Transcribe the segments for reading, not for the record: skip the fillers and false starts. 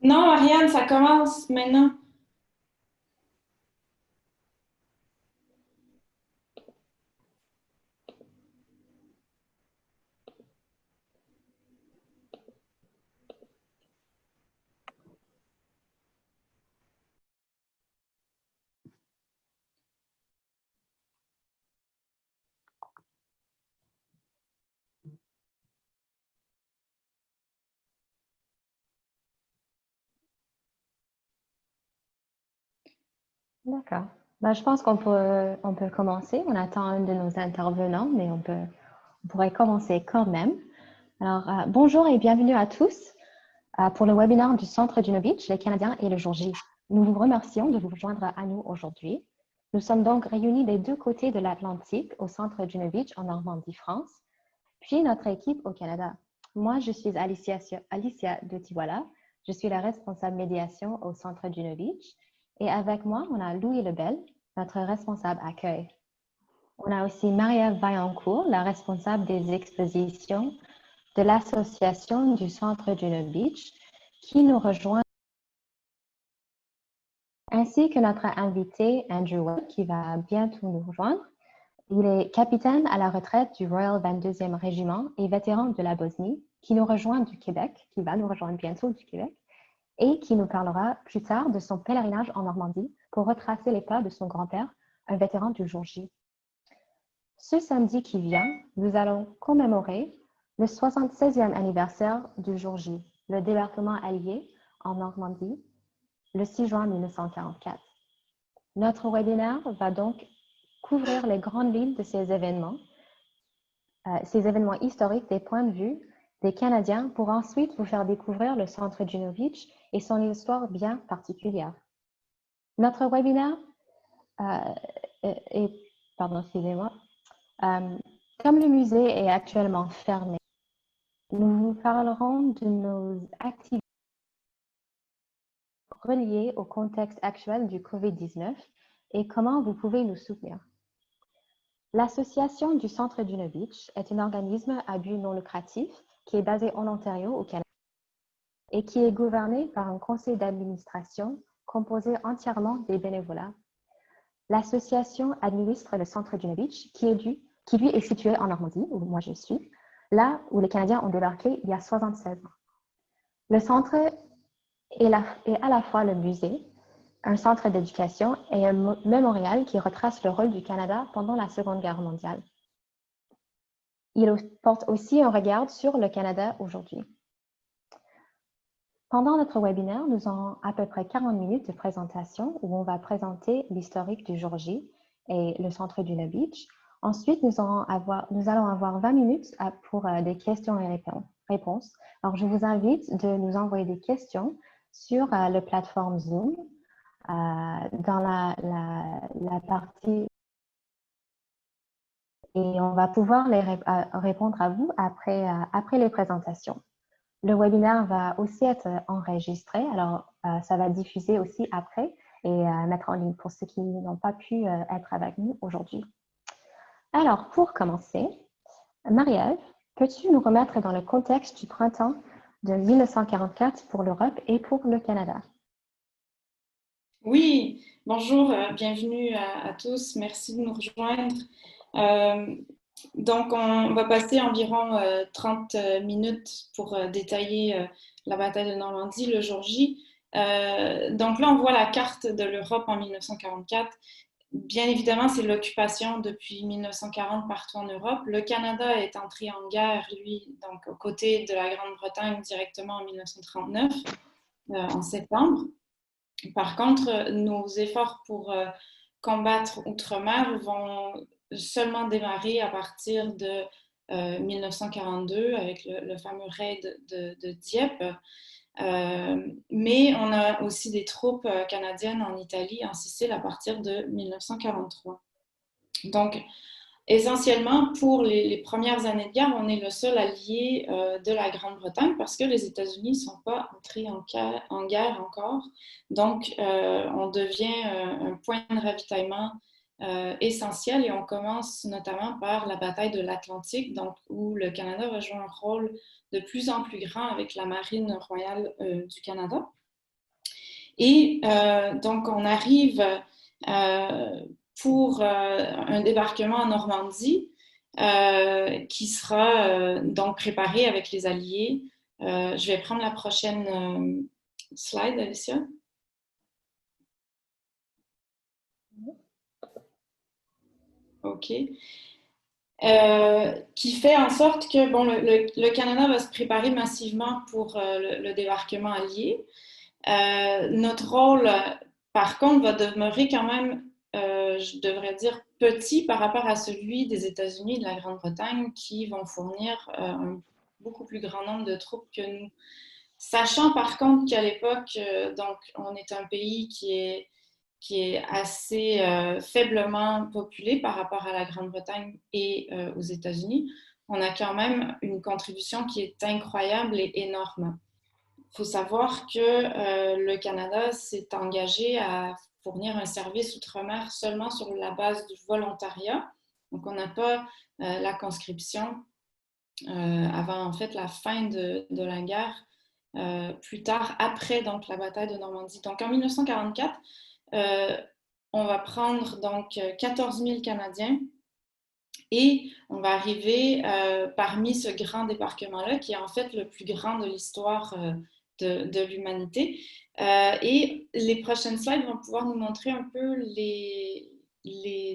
Non, Ariane, ça commence maintenant. D'accord. Je pense qu'on peut commencer. On attend un de nos intervenants, mais on pourrait commencer quand même. Alors, bonjour et bienvenue à tous pour le webinaire du Centre Juno Beach, les Canadiens et le jour J. Nous vous remercions de vous joindre à nous aujourd'hui. Nous sommes donc réunis des deux côtés de l'Atlantique au Centre Juno Beach en Normandie, France, puis notre équipe au Canada. Moi, je suis Alicia de Tiwala. Je suis la responsable médiation au Centre Juno Beach. Et avec moi, on a Louis Lebel, notre responsable accueil. On a aussi Marie-Ève Vaillancourt, la responsable des expositions de l'association du Centre Juno Beach, qui nous rejoint, ainsi que notre invité Andrew Webb, qui va bientôt nous rejoindre. Il est capitaine à la retraite du Royal 22e Régiment et vétéran de la Bosnie, qui nous rejoint du Québec, qui va nous rejoindre bientôt du Québec, et qui nous parlera plus tard de son pèlerinage en Normandie pour retracer les pas de son grand-père, un vétéran du jour J. Ce samedi qui vient, nous allons commémorer le 76e anniversaire du jour J, le débarquement allié en Normandie, le 6 juin 1944. Notre webinaire va donc couvrir les grandes lignes de ces événements historiques des points de vue des Canadiens pour ensuite vous faire découvrir le Centre Juno Beach et son histoire bien particulière. Notre webinaire est, pardon, excusez-moi, comme le musée est actuellement fermé, nous vous parlerons de nos activités reliées au contexte actuel du COVID-19 et comment vous pouvez nous soutenir. L'Association du Centre Juno Beach est un organisme à but non lucratif qui est basé en Ontario, au Canada, et qui est gouverné par un conseil d'administration composé entièrement des bénévolats. L'association administre le Centre Juno Beach, qui lui est situé en Normandie, où moi je suis, là où les Canadiens ont débarqué il y a 76 ans. Le centre est à la fois le musée, un centre d'éducation et un mémorial qui retrace le rôle du Canada pendant la Seconde Guerre mondiale. Il porte aussi un regard sur le Canada aujourd'hui. Pendant notre webinaire, nous avons à peu près 40 minutes de présentation où on va présenter l'historique du jour J et le centre Juno Beach. Ensuite, nous allons avoir 20 minutes pour des questions et réponses. Alors, je vous invite de nous envoyer des questions sur la plateforme Zoom dans la partie et on va pouvoir répondre à vous après les présentations. Le webinaire va aussi être enregistré, alors ça va diffuser aussi après et mettre en ligne pour ceux qui n'ont pas pu être avec nous aujourd'hui. Alors, pour commencer, Marie-Ève, peux-tu nous remettre dans le contexte du printemps de 1944 pour l'Europe et pour le Canada? Oui, bonjour, bienvenue à tous. Merci de nous rejoindre. Euh, donc, on va passer environ 30 minutes pour détailler la bataille de Normandie le jour J. Donc là, on voit la carte de l'Europe en 1944. Bien évidemment, c'est l'occupation depuis 1940 partout en Europe. Le Canada est entré en guerre, lui, donc aux côtés de la Grande-Bretagne directement en 1939, en septembre. Par contre, nos efforts pour combattre outre-mer vont seulement démarrer à partir de 1942 avec le fameux raid de Dieppe. Mais on a aussi des troupes canadiennes en Italie, en Sicile, à partir de 1943. Donc, essentiellement, pour les premières années de guerre, on est le seul allié de la Grande-Bretagne parce que les États-Unis ne sont pas entrés en guerre encore. Donc, on devient un point de ravitaillement essentiel et on commence notamment par la bataille de l'Atlantique, donc où le Canada va jouer un rôle de plus en plus grand avec la Marine royale du Canada. Et donc, on arrive pour un débarquement en Normandie qui sera donc préparé avec les Alliés. Je vais prendre la prochaine slide, Alicia. OK. Qui fait en sorte que bon, le Canada va se préparer massivement pour le débarquement allié. Notre rôle, par contre, va demeurer quand même, je devrais dire, petit par rapport à celui des États-Unis et de la Grande-Bretagne qui vont fournir un beaucoup plus grand nombre de troupes que nous. Sachant par contre qu'à l'époque, donc, on est un pays qui est assez faiblement populé par rapport à la Grande-Bretagne et aux États-Unis, on a quand même une contribution qui est incroyable et énorme. Il faut savoir que le Canada s'est engagé à fournir un service outre-mer seulement sur la base du volontariat. Donc, on n'a pas la conscription avant en fait la fin de la guerre, plus tard, après donc, la bataille de Normandie. Donc, en 1944, on va prendre donc 14 000 Canadiens et on va arriver parmi ce grand débarquement-là, qui est en fait le plus grand de l'histoire de l'humanité. Et les prochaines slides vont pouvoir nous montrer un peu les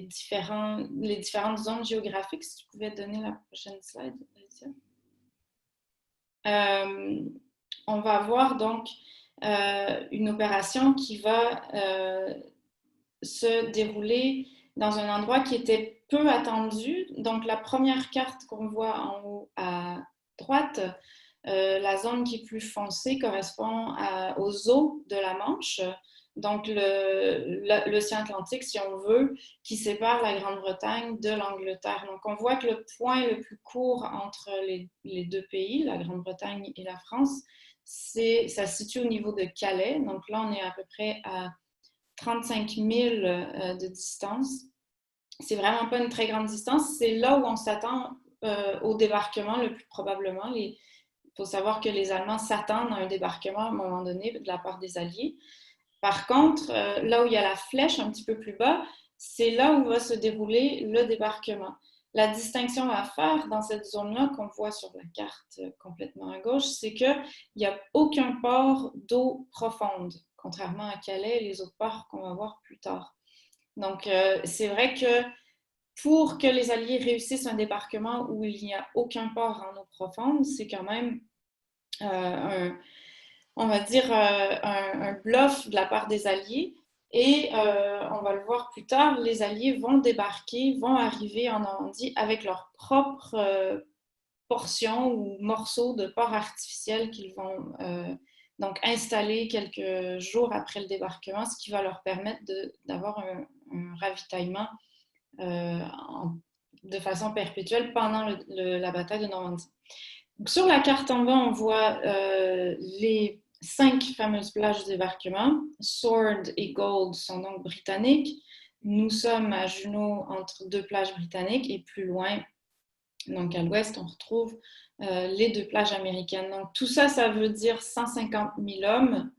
différentes zones géographiques. Si tu pouvais donner la prochaine slide, Alicia. On va avoir donc une opération qui va se dérouler dans un endroit qui était peu attendu. Donc, la première carte qu'on voit en haut à droite, la zone qui est plus foncée correspond aux eaux de la Manche, donc l'océan Atlantique, si on veut, qui sépare la Grande-Bretagne de l'Angleterre. Donc, on voit que le point le plus court entre les deux pays, la Grande-Bretagne et la France, ça se situe au niveau de Calais. Donc là, on est à peu près à 35 000 de distance. C'est vraiment pas une très grande distance. C'est là où on s'attend au débarquement le plus probablement. Il faut savoir que les Allemands s'attendent à un débarquement à un moment donné de la part des Alliés. Par contre, là où il y a la flèche un petit peu plus bas, c'est là où va se dérouler le débarquement. La distinction à faire dans cette zone-là qu'on voit sur la carte complètement à gauche, c'est qu'il n'y a aucun port d'eau profonde, contrairement à Calais et les autres ports qu'on va voir plus tard. Donc, c'est vrai que pour que les Alliés réussissent un débarquement où il n'y a aucun port en eau profonde, c'est quand même on va dire, un bluff de la part des Alliés. Et on va le voir plus tard, les Alliés vont débarquer, vont arriver en Normandie avec leur propre portion ou morceaux de port artificiel qu'ils vont donc installer quelques jours après le débarquement, ce qui va leur permettre d'avoir un ravitaillement de façon perpétuelle pendant la bataille de Normandie. Donc, sur la carte en bas, on voit les 5 fameuses plages de débarquement. Sword et Gold sont donc britanniques. Nous sommes à Juno entre deux plages britanniques et plus loin, donc à l'ouest, on retrouve les deux plages américaines. Donc tout ça, ça veut dire 150 000 hommes,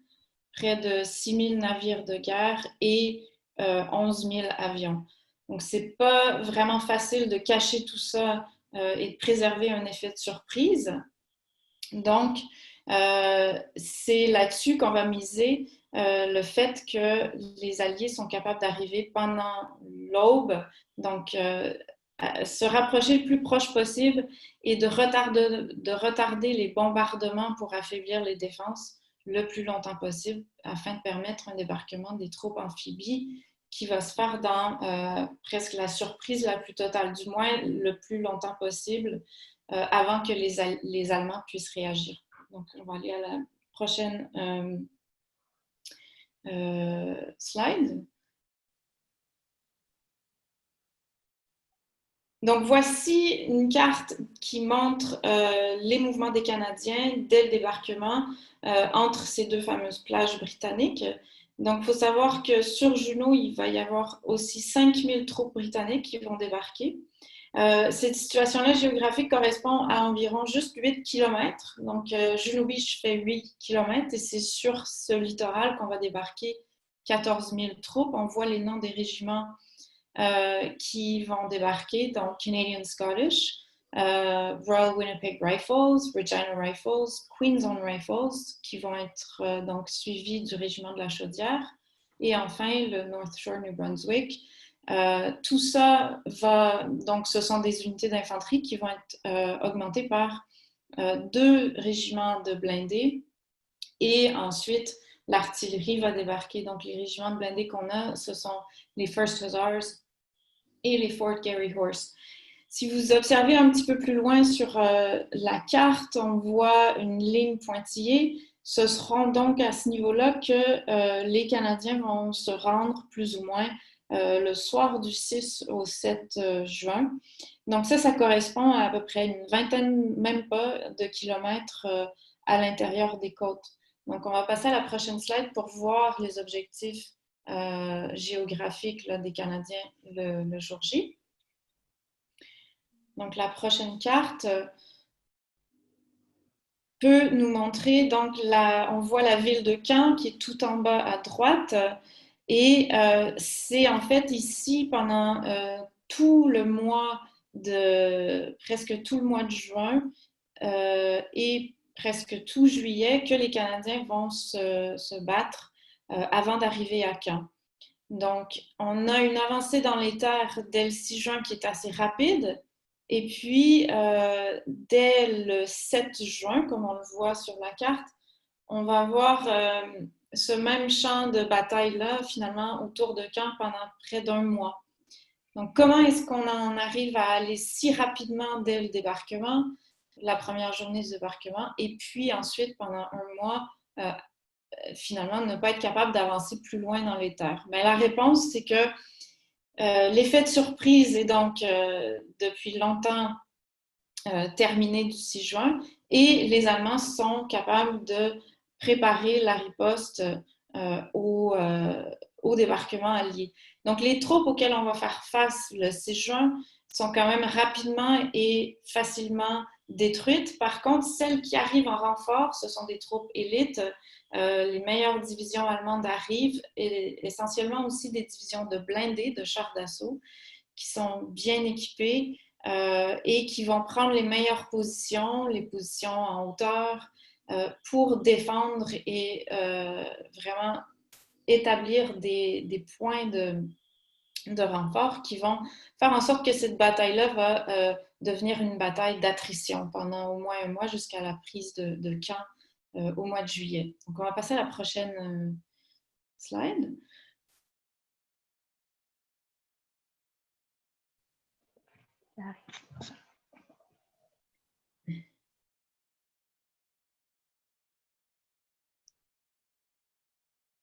près de 6 000 navires de guerre et 11 000 avions. Donc c'est pas vraiment facile de cacher tout ça et de préserver un effet de surprise. Donc, c'est là-dessus qu'on va miser le fait que les Alliés sont capables d'arriver pendant l'aube, donc se rapprocher le plus proche possible et de retarder les bombardements pour affaiblir les défenses le plus longtemps possible afin de permettre un débarquement des troupes amphibies qui va se faire dans presque la surprise la plus totale, du moins le plus longtemps possible avant que les Allemands puissent réagir. Donc, on va aller à la prochaine slide. Donc, voici une carte qui montre les mouvements des Canadiens dès le débarquement entre ces deux fameuses plages britanniques. Donc, il faut savoir que sur Juno, il va y avoir aussi 5 000 troupes britanniques qui vont débarquer. Cette situation-là géographique correspond à environ juste 8 km. Donc, Juno Beach fait 8 km et c'est sur ce littoral qu'on va débarquer 14 000 troupes. On voit les noms des régiments qui vont débarquer, donc Canadian Scottish, Royal Winnipeg Rifles, Regina Rifles, Queen's Own Rifles, qui vont être donc suivis du régiment de la Chaudière, et enfin le North Shore New Brunswick. Tout ça va, donc ce sont des unités d'infanterie qui vont être augmentées par 2 régiments de blindés, et ensuite l'artillerie va débarquer. Donc les régiments de blindés qu'on a, ce sont les First Hussars et les Fort Garry Horse. Si vous observez un petit peu plus loin sur la carte, on voit une ligne pointillée. Ce seront donc à ce niveau-là que les Canadiens vont se rendre plus ou moins le soir du 6 au 7 juin. Donc ça correspond à peu près une vingtaine, même pas, de kilomètres à l'intérieur des côtes. Donc on va passer à la prochaine slide pour voir les objectifs géographiques là, des Canadiens le jour J. Donc la prochaine carte peut nous montrer, donc on voit la ville de Caen qui est tout en bas à droite, et c'est en fait ici pendant tout le mois presque tout le mois de juin et presque tout juillet que les Canadiens vont se battre avant d'arriver à Caen. Donc, on a une avancée dans les terres dès le 6 juin qui est assez rapide. Et puis, dès le 7 juin, comme on le voit sur la carte, on va avoir ce même champ de bataille-là, finalement, autour de Caen pendant près d'1 mois. Donc, comment est-ce qu'on en arrive à aller si rapidement dès le débarquement, la première journée du débarquement, et puis ensuite, pendant 1 mois, finalement, ne pas être capable d'avancer plus loin dans les terres? Mais la réponse, c'est que l'effet de surprise est donc depuis longtemps terminé du 6 juin et les Allemands sont capables de préparer la riposte au débarquement allié. Donc les troupes auxquelles on va faire face le 6 juin sont quand même rapidement et facilement détruites. Par contre, celles qui arrivent en renfort, ce sont des troupes élites. Les meilleures divisions allemandes arrivent, et essentiellement aussi des divisions de blindés, de chars d'assaut, qui sont bien équipés et qui vont prendre les meilleures positions, les positions en hauteur, pour défendre et vraiment établir des points de renfort qui vont faire en sorte que cette bataille-là va devenir une bataille d'attrition pendant au moins 1 mois jusqu'à la prise de Caen au mois de juillet. Donc, on va passer à la prochaine slide.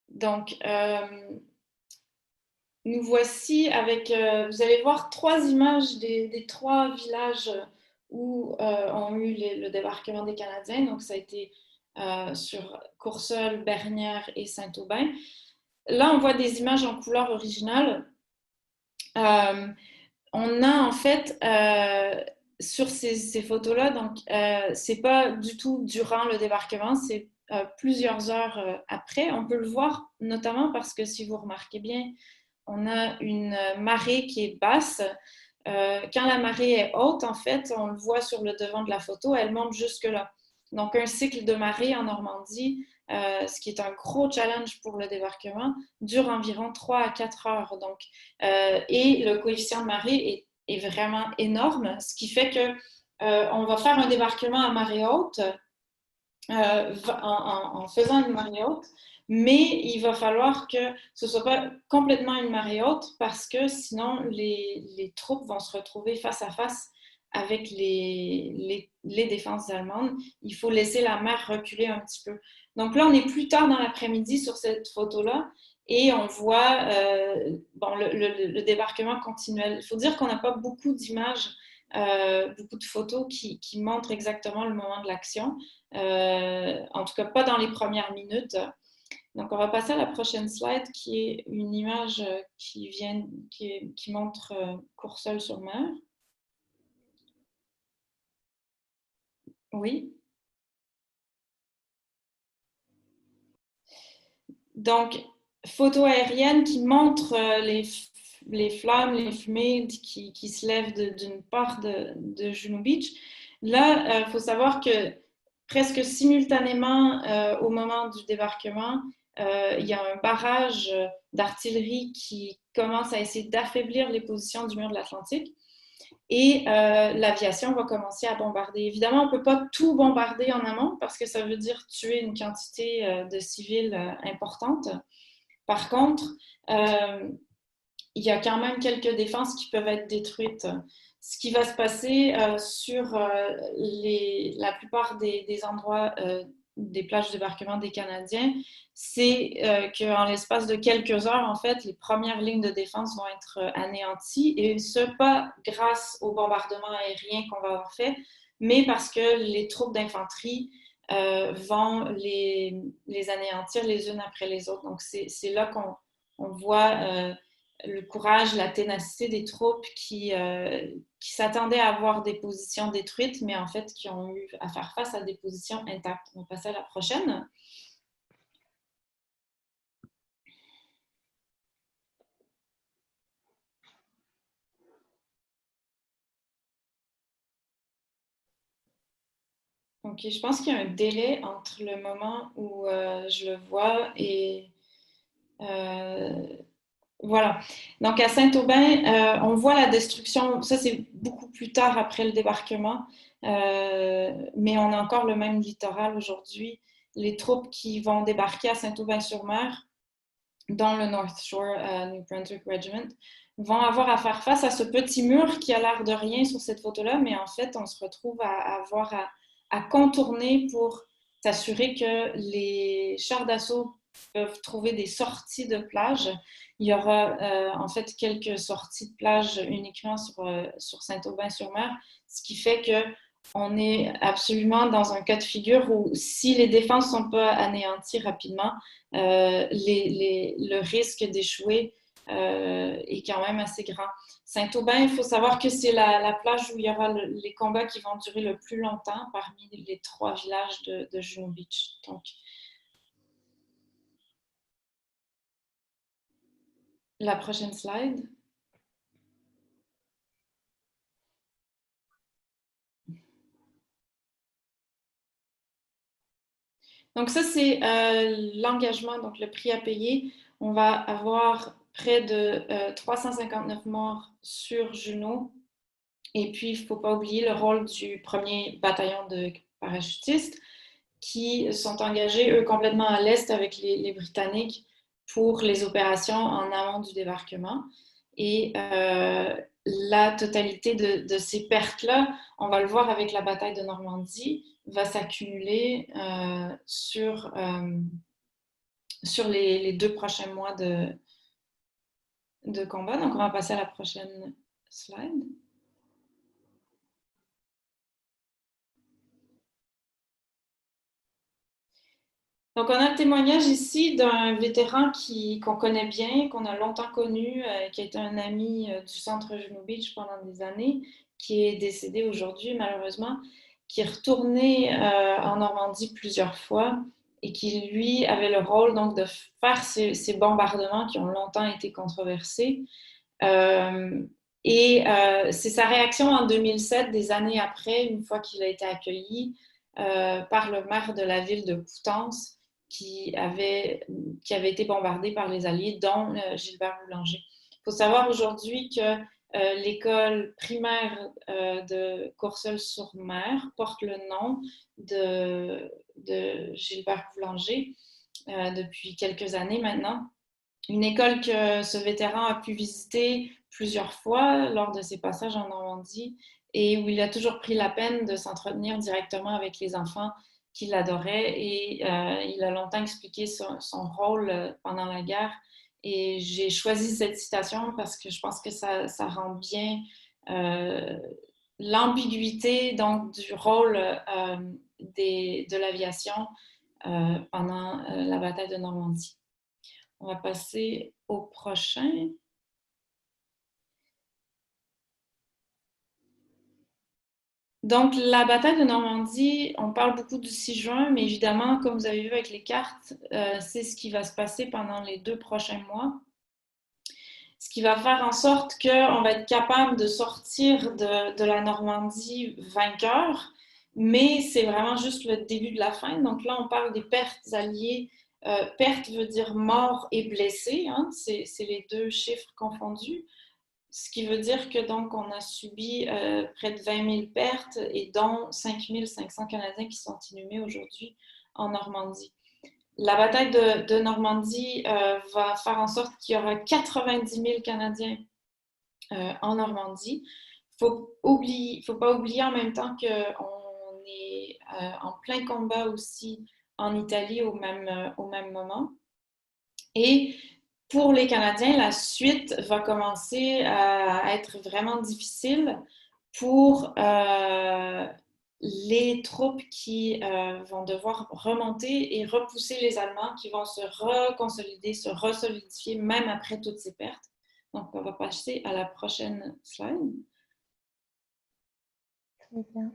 Donc, nous voici avec, vous allez voir 3 images des 3 villages où ont eu le débarquement des Canadiens. Donc, ça a été sur Courseulles, Bernières et Saint-Aubin. Là, on voit des images en couleur originale. On a en fait sur ces photos-là, donc c'est pas du tout durant le débarquement, c'est plusieurs heures après. On peut le voir notamment parce que si vous remarquez bien, on a une marée qui est basse. Quand la marée est haute, en fait, on le voit sur le devant de la photo, elle monte jusque-là. Donc, un cycle de marée en Normandie, ce qui est un gros challenge pour le débarquement, dure environ 3 à 4 heures. Donc, et le coefficient de marée est vraiment énorme, ce qui fait que on va faire un débarquement à marée haute en faisant une marée haute, mais il va falloir que ce ne soit pas complètement une marée haute parce que sinon les troupes vont se retrouver face à face avec les défenses allemandes. Il faut laisser la mer reculer un petit peu. Donc là, on est plus tard dans l'après-midi sur cette photo-là et on voit bon, le débarquement continuel. Il faut dire qu'on n'a pas beaucoup d'images, beaucoup de photos qui montrent exactement le moment de l'action. En tout cas, pas dans les premières minutes. Donc, on va passer à la prochaine slide qui est une image qui montre Courseulles-sur-Mer. Oui. Donc, photo aérienne qui montre les flammes, les fumées qui se lèvent d'une part de Juno Beach. Là, il faut savoir que presque simultanément, au moment du débarquement, il y a un barrage d'artillerie qui commence à essayer d'affaiblir les positions du mur de l'Atlantique. Et l'aviation va commencer à bombarder. Évidemment, on ne peut pas tout bombarder en amont parce que ça veut dire tuer une quantité de civils importante. Par contre, il y a quand même quelques défenses qui peuvent être détruites. Ce qui va se passer sur la plupart des endroits des plages de débarquement des Canadiens, c'est qu'en l'espace de quelques heures, en fait, les premières lignes de défense vont être anéanties, et ce, pas grâce au bombardement aérien qu'on va avoir fait, mais parce que les troupes d'infanterie vont les anéantir les unes après les autres. Donc, c'est là qu'on voit le courage, la ténacité des troupes qui s'attendaient à avoir des positions détruites, mais en fait qui ont eu à faire face à des positions intactes. On va passer à la prochaine. Ok, je pense qu'il y a un délai entre le moment où je le vois et voilà. Donc à Saint-Aubin, on voit la destruction. Ça, c'est beaucoup plus tard après le débarquement, mais on a encore le même littoral aujourd'hui. Les troupes qui vont débarquer à Saint-Aubin-sur-Mer, dans le North Shore New Brunswick Regiment, vont avoir à faire face à ce petit mur qui a l'air de rien sur cette photo-là, mais en fait, on se retrouve à avoir à contourner pour s'assurer que les chars d'assaut peuvent trouver des sorties de plage. Il y aura en fait quelques sorties de plage uniquement sur Saint-Aubin-sur-Mer, ce qui fait que on est absolument dans un cas de figure où si les défenses ne sont pas anéanties rapidement, le risque d'échouer est quand même assez grand. Saint-Aubin, il faut savoir que c'est la plage où il y aura les combats qui vont durer le plus longtemps parmi les 3 villages de Juno Beach. Donc, la prochaine slide. Donc ça, c'est l'engagement, donc le prix à payer. On va avoir près de 359 morts sur Juno. Et puis, il ne faut pas oublier le rôle du premier bataillon de parachutistes qui sont engagés, eux, complètement à l'est avec les Britanniques pour les opérations en amont du débarquement. Et la totalité de ces pertes-là, on va le voir avec la bataille de Normandie, va s'accumuler sur les 2 prochains mois de combat. Donc, on va passer à la prochaine slide. Donc, on a le témoignage ici d'un vétéran qu'on connaît bien, qu'on a longtemps connu, qui a été un ami du centre Juno Beach pendant des années, qui est décédé aujourd'hui malheureusement, qui est retourné en Normandie plusieurs fois et qui, lui, avait le rôle donc de faire ces bombardements qui ont longtemps été controversés. Euh, c'est sa réaction en 2007, des années après, une fois qu'il a été accueilli par le maire de la ville de Coutances, qui avait été bombardé par les Alliés, dont Gilbert Boulanger. Il faut savoir aujourd'hui que l'école primaire de Courseulles-sur-Mer porte le nom de Gilbert Boulanger depuis quelques années maintenant. Une école que ce vétéran a pu visiter plusieurs fois lors de ses passages en Normandie et où il a toujours pris la peine de s'entretenir directement avec les enfants qui l'adoraient, et il a longtemps expliqué son rôle pendant la guerre. Et j'ai choisi cette citation parce que je pense que ça rend bien l'ambiguïté donc, du rôle de l'aviation pendant la bataille de Normandie. On va passer au prochain. Donc, la bataille de Normandie, on parle beaucoup du 6 juin, mais évidemment, comme vous avez vu avec les cartes, c'est ce qui va se passer pendant les 2 prochains mois. Ce qui va faire en sorte qu'on va être capable de sortir de la Normandie vainqueur, mais c'est vraiment juste le début de la fin. Donc là, on parle des pertes alliées. Perte veut dire mort et blessé, hein, c'est les deux chiffres confondus. Ce qui veut dire que donc on a subi près de 20 000 pertes et dont 5 500 Canadiens qui sont inhumés aujourd'hui en Normandie. La bataille de Normandie va faire en sorte qu'il y aura 90 000 Canadiens en Normandie. Faut pas oublier en même temps qu'on est en plein combat aussi en Italie au même moment. Et pour les Canadiens, la suite va commencer à être vraiment difficile pour les troupes qui vont devoir remonter et repousser les Allemands qui vont se reconsolider, se resolidifier même après toutes ces pertes. Donc, on va passer à la prochaine slide. Très bien.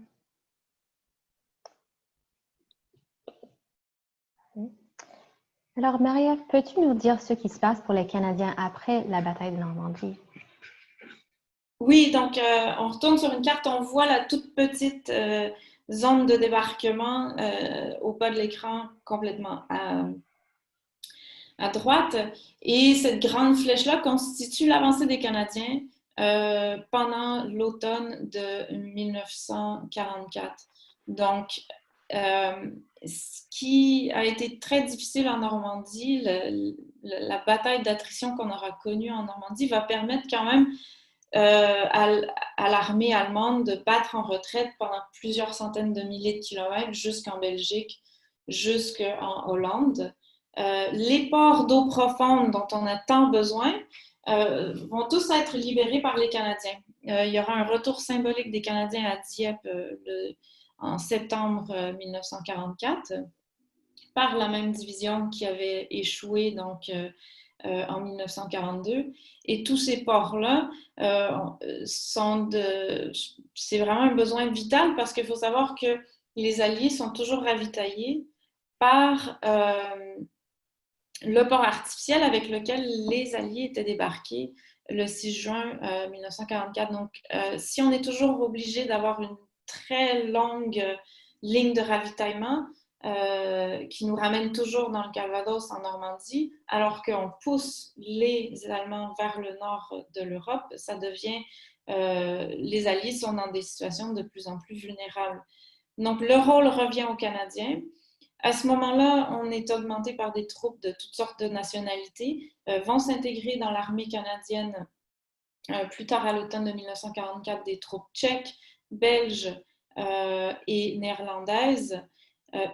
Alors, Marie-Ève, peux-tu nous dire ce qui se passe pour les Canadiens après la bataille de Normandie? Oui, donc on retourne sur une carte, on voit la toute petite zone de débarquement au bas de l'écran complètement à droite. Et cette grande flèche-là constitue l'avancée des Canadiens pendant l'automne de 1944. Donc, ce qui a été très difficile en Normandie, la bataille d'attrition qu'on aura connue en Normandie va permettre quand même à l'armée allemande de battre en retraite pendant plusieurs centaines de milliers de kilomètres jusqu'en Belgique, jusqu'en Hollande. Les ports d'eau profonde dont on a tant besoin vont tous être libérés par les Canadiens. Il y aura un retour symbolique des Canadiens à Dieppe en septembre 1944 par la même division qui avait échoué donc en 1942. Et tous ces ports-là c'est vraiment un besoin vital parce qu'il faut savoir que les Alliés sont toujours ravitaillés par le port artificiel avec lequel les Alliés étaient débarqués le 6 juin 1944. Donc, si on est toujours obligé d'avoir une très longue ligne de ravitaillement, qui nous ramène toujours dans le Calvados en Normandie, alors qu'on pousse les Allemands vers le nord de l'Europe, ça devient les Alliés sont dans des situations de plus en plus vulnérables. Donc le rôle revient aux Canadiens. À ce moment-là, on est augmenté par des troupes de toutes sortes de nationalités, vont s'intégrer dans l'armée canadienne plus tard à l'automne de 1944 des troupes tchèques, belges et néerlandaises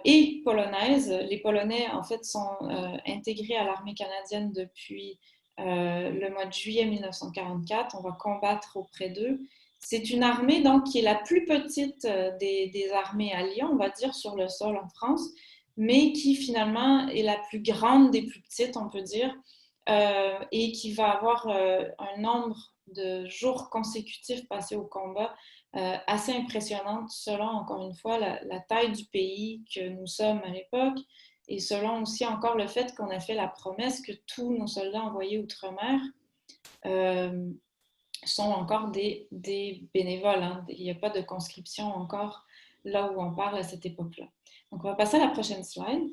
et polonaises. Les Polonais, en fait, sont intégrés à l'armée canadienne depuis le mois de juillet 1944. On va combattre auprès d'eux. C'est une armée donc qui est la plus petite des armées alliées, on va dire, sur le sol en France, mais qui finalement est la plus grande des plus petites, on peut dire, et qui va avoir un nombre de jours consécutifs passés au combat assez impressionnante selon, encore une fois, la taille du pays que nous sommes à l'époque et selon aussi encore le fait qu'on a fait la promesse que tous nos soldats envoyés outre-mer sont encore des bénévoles. Hein. Il n'y a pas de conscription encore là où on parle à cette époque-là. Donc, on va passer à la prochaine slide.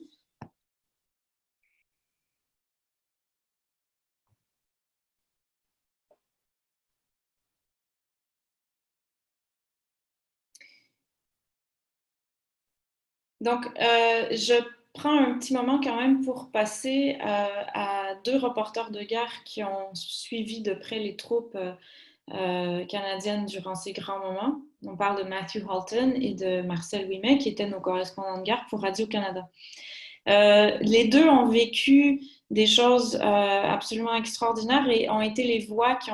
Donc, je prends un petit moment quand même pour passer à deux reporters de guerre qui ont suivi de près les troupes canadiennes durant ces grands moments. On parle de Matthew Halton et de Marcel Ouimet, qui étaient nos correspondants de guerre pour Radio-Canada. Les deux ont vécu des choses absolument extraordinaires et ont été les voix qui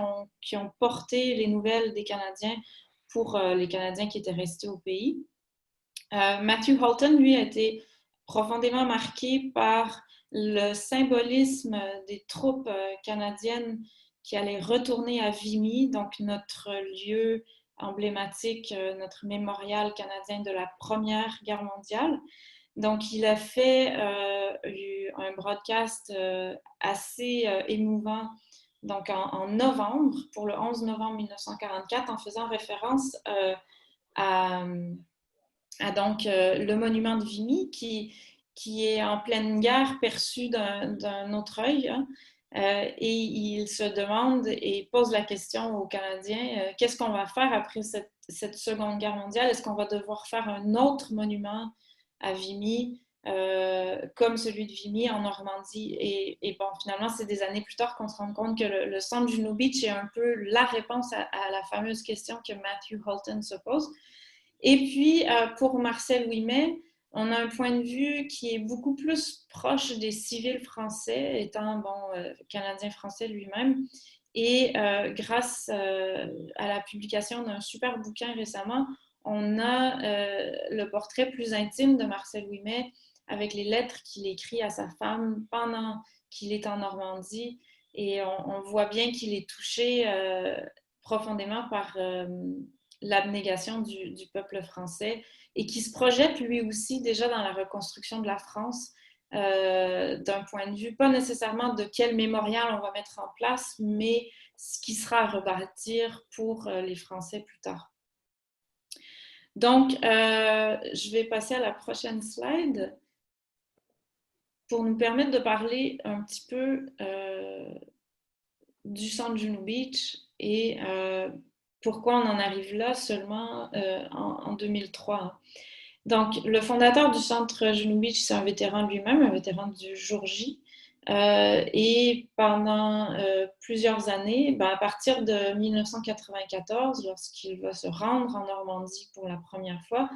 ont porté les nouvelles des Canadiens pour les Canadiens qui étaient restés au pays. Matthew Halton, lui, a été profondément marqué par le symbolisme des troupes canadiennes qui allaient retourner à Vimy, donc notre lieu emblématique, notre mémorial canadien de la Première Guerre mondiale. Donc, il a fait un broadcast assez émouvant donc en novembre, pour le 11 novembre 1944, en faisant référence à donc le monument de Vimy qui est en pleine guerre perçu d'un autre œil. Hein. Et il se demande et pose la question aux Canadiens, qu'est-ce qu'on va faire après cette Seconde Guerre mondiale? Est-ce qu'on va devoir faire un autre monument à Vimy, comme celui de Vimy en Normandie? Et bon, finalement, c'est des années plus tard qu'on se rend compte que le centre Juno Beach est un peu la réponse à la fameuse question que Matthew Holton se pose. Et puis, pour Marcel Ouimet, on a un point de vue qui est beaucoup plus proche des civils français, étant canadien-français lui-même. Et grâce à la publication d'un super bouquin récemment, on a le portrait plus intime de Marcel Ouimet avec les lettres qu'il écrit à sa femme pendant qu'il est en Normandie. Et on voit bien qu'il est touché profondément par l'abnégation du peuple français et qui se projette lui aussi déjà dans la reconstruction de la France d'un point de vue, pas nécessairement de quel mémorial on va mettre en place, mais ce qui sera à rebâtir pour les Français plus tard. Donc, je vais passer à la prochaine slide pour nous permettre de parler un petit peu du centre Juno Beach et pourquoi on en arrive là seulement en 2003. Donc, le fondateur du centre Juno Beach, c'est un vétéran lui-même, un vétéran du jour J. Et pendant plusieurs années, à partir de 1994, lorsqu'il va se rendre en Normandie pour la première fois,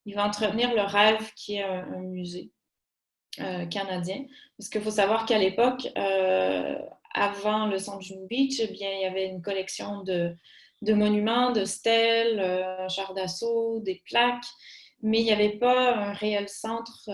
il va entretenir le rêve qui est un musée canadien. Parce qu'il faut savoir qu'à l'époque, avant le centre Juno Beach, eh bien, il y avait une collection de monuments, de stèles, un char d'assaut, des plaques, mais il n'y avait pas un réel centre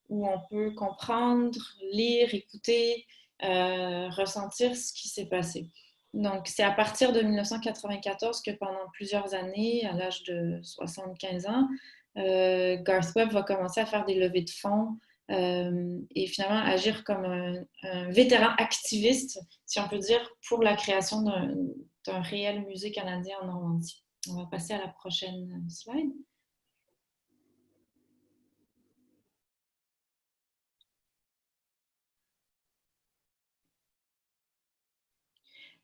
où on peut comprendre, lire, écouter, ressentir ce qui s'est passé. Donc, c'est à partir de 1994 que pendant plusieurs années, à l'âge de 75 ans, Garth Webb va commencer à faire des levées de fonds et finalement agir comme un vétéran activiste, si on peut dire, pour la création d'un réel musée canadien en Normandie. On va passer à la prochaine slide.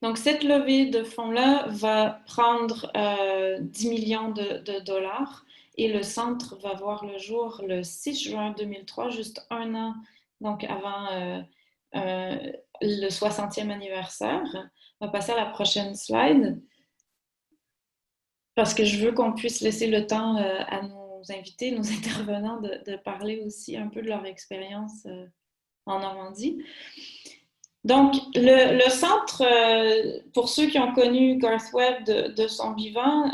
Donc, cette levée de fonds-là va prendre 10 millions de dollars et le centre va voir le jour le 6 juin 2003, juste un an donc avant le 60e anniversaire. On va passer à la prochaine slide parce que je veux qu'on puisse laisser le temps à nos invités, nos intervenants de parler aussi un peu de leur expérience en Normandie. Donc, le centre, pour ceux qui ont connu Garth Webb de son vivant,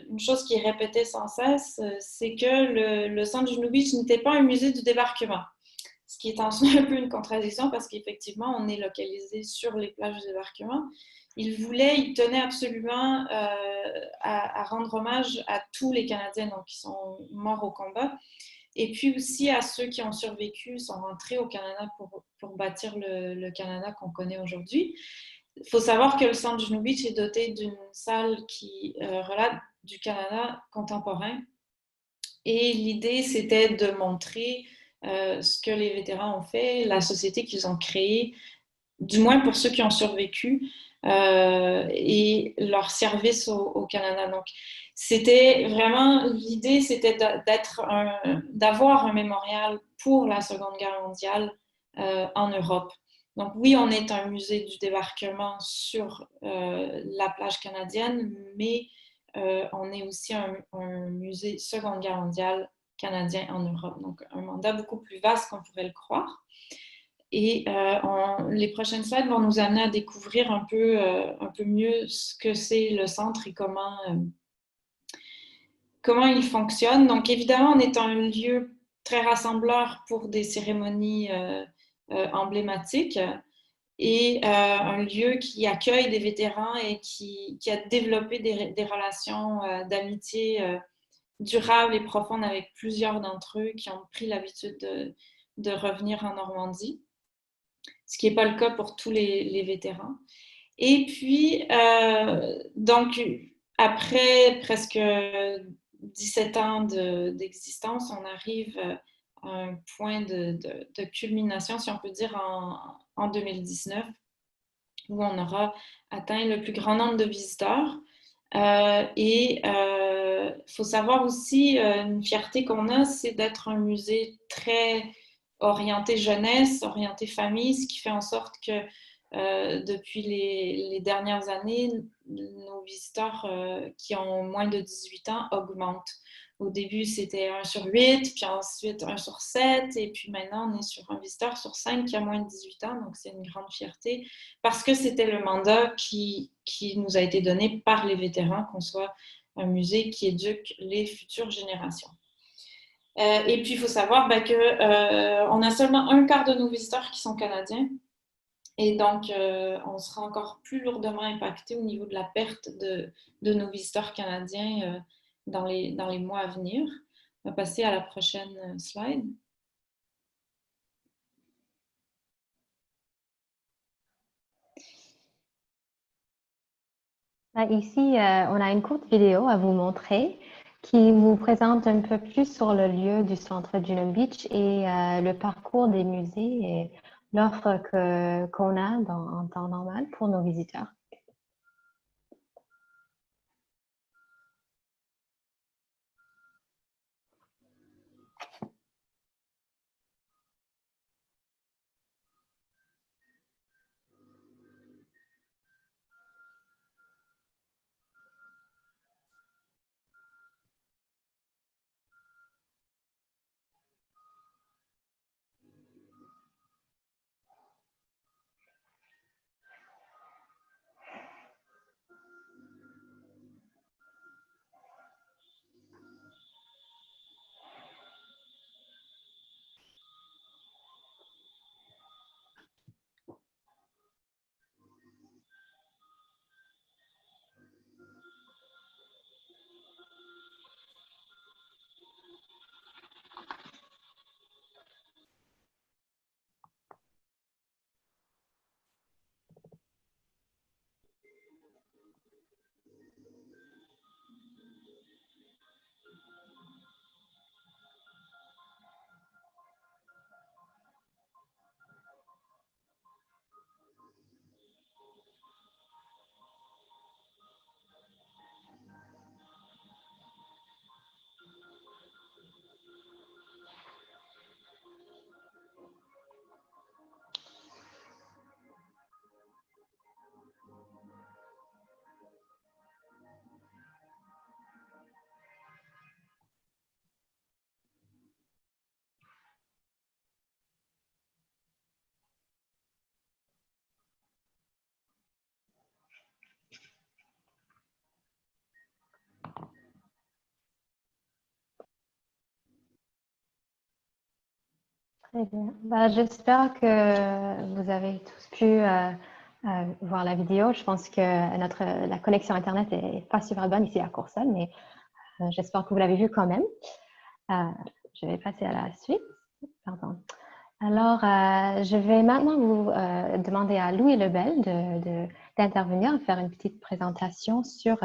une chose qui est répétée sans cesse, c'est que le centre Juno Beach n'était pas un musée du débarquement. Ce qui est en soi un peu une contradiction parce qu'effectivement, on est localisé sur les plages du débarquement. Il tenait absolument à rendre hommage à tous les Canadiens donc, qui sont morts au combat. Et puis aussi à ceux qui ont survécu, sont rentrés au Canada pour bâtir le Canada qu'on connaît aujourd'hui. Il faut savoir que le centre Juno Beach est doté d'une salle qui relate du Canada contemporain. Et l'idée, c'était de montrer ce que les vétérans ont fait, la société qu'ils ont créée, du moins pour ceux qui ont survécu, et leur service au Canada. Donc, c'était vraiment, l'idée, c'était d'avoir un mémorial pour la Seconde Guerre mondiale en Europe. Donc oui, on est un musée du débarquement sur la plage canadienne, mais on est aussi un musée Seconde Guerre mondiale canadien en Europe. Donc un mandat beaucoup plus vaste qu'on pourrait le croire. Et les prochaines slides vont nous amener à découvrir un peu mieux ce que c'est le centre et comment il fonctionne. Donc, évidemment, on est un lieu très rassembleur pour des cérémonies emblématiques. et un lieu qui accueille des vétérans et qui a développé des relations d'amitié durables et profondes avec plusieurs d'entre eux qui ont pris l'habitude de revenir en Normandie, ce qui n'est pas le cas pour tous les vétérans. Et puis, donc, après presque 17 ans d'existence, on arrive à un point de culmination, si on peut dire, en 2019, où on aura atteint le plus grand nombre de visiteurs. Et il faut savoir aussi, une fierté qu'on a, c'est d'être un musée très orienté jeunesse, orienté famille, ce qui fait en sorte que depuis les dernières années, nos visiteurs qui ont moins de 18 ans augmentent. Au début, c'était 1 sur 8, puis ensuite 1 sur 7, et puis maintenant, on est sur un visiteur sur 5 qui a moins de 18 ans, donc c'est une grande fierté, parce que c'était le mandat qui nous a été donné par les vétérans, qu'on soit un musée qui éduque les futures générations. Et puis, il faut savoir qu'on a seulement un quart de nos visiteurs qui sont canadiens, et donc, on sera encore plus lourdement impacté au niveau de la perte de nos visiteurs canadiens dans les mois à venir. On va passer à la prochaine slide. Ici, on a une courte vidéo à vous montrer qui vous présente un peu plus sur le lieu du centre Juno Beach et le parcours des musées et l'offre qu'on a en temps normal pour nos visiteurs. Très bien. J'espère que vous avez tous pu voir la vidéo. Je pense que la connexion Internet n'est pas super bonne ici à Courseulles, mais j'espère que vous l'avez vu quand même. Je vais passer à la suite. Pardon. Alors, je vais maintenant vous demander à Louis Lebel d'intervenir, faire une petite présentation sur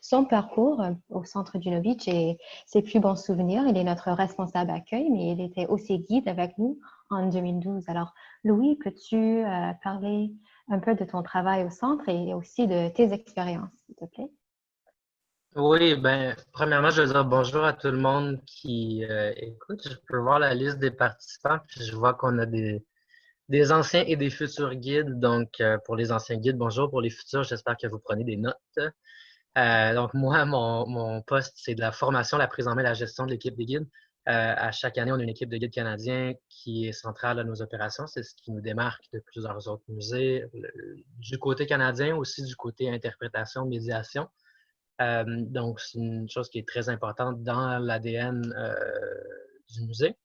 son parcours au centre Juno Beach et ses plus bons souvenirs. Il est notre responsable accueil, mais il était aussi guide avec nous en 2012. Alors, Louis, peux-tu parler un peu de ton travail au centre et aussi de tes expériences, s'il te plaît? Oui, ben, premièrement, je veux dire bonjour à tout le monde qui écoute. Je peux voir la liste des participants, puis je vois qu'on a des anciens et des futurs guides. Donc, pour les anciens guides, bonjour. Pour les futurs, j'espère que vous prenez des notes. Donc, moi, mon poste, c'est de la formation, la prise en main, la gestion de l'équipe des guides. À chaque année, on a une équipe de guides canadiens qui est centrale à nos opérations. C'est ce qui nous démarque de plusieurs autres musées, du côté canadien, aussi du côté interprétation, médiation. Donc, c'est une chose qui est très importante dans l'ADN du musée.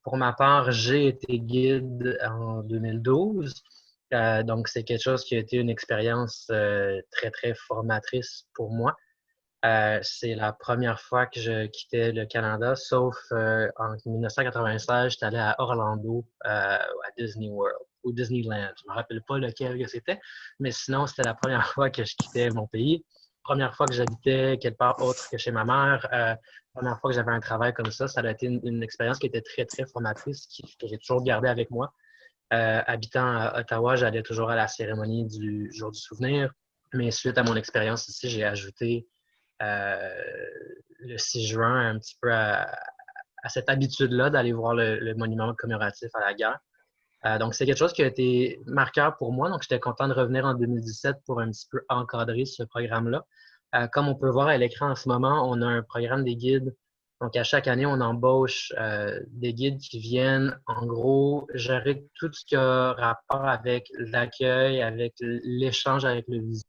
Pour ma part, j'ai été guide en 2012 Donc, c'est quelque chose qui a été une expérience très, très formatrice pour moi. C'est la première fois que je quittais le Canada, sauf en 1996, j'étais allé à Orlando, à Disney World ou Disneyland. Je me rappelle pas lequel que c'était, mais sinon, c'était la première fois que je quittais mon pays. Première fois que j'habitais quelque part autre que chez ma mère. Première fois que j'avais un travail comme ça a été une expérience qui était très, très formatrice, que j'ai toujours gardée avec moi. Habitant à Ottawa, j'allais toujours à la cérémonie du Jour du souvenir, mais suite à mon expérience ici, j'ai ajouté le 6 juin un petit peu à cette habitude-là d'aller voir le monument commémoratif à la guerre. Donc, c'est quelque chose qui a été marqueur pour moi. Donc, j'étais content de revenir en 2017 pour un petit peu encadrer ce programme-là. Comme on peut voir à l'écran en ce moment, on a un programme des guides. Donc, à chaque année, on embauche des guides qui viennent, en gros, gérer tout ce qui a rapport avec l'accueil, avec l'échange avec le visiteur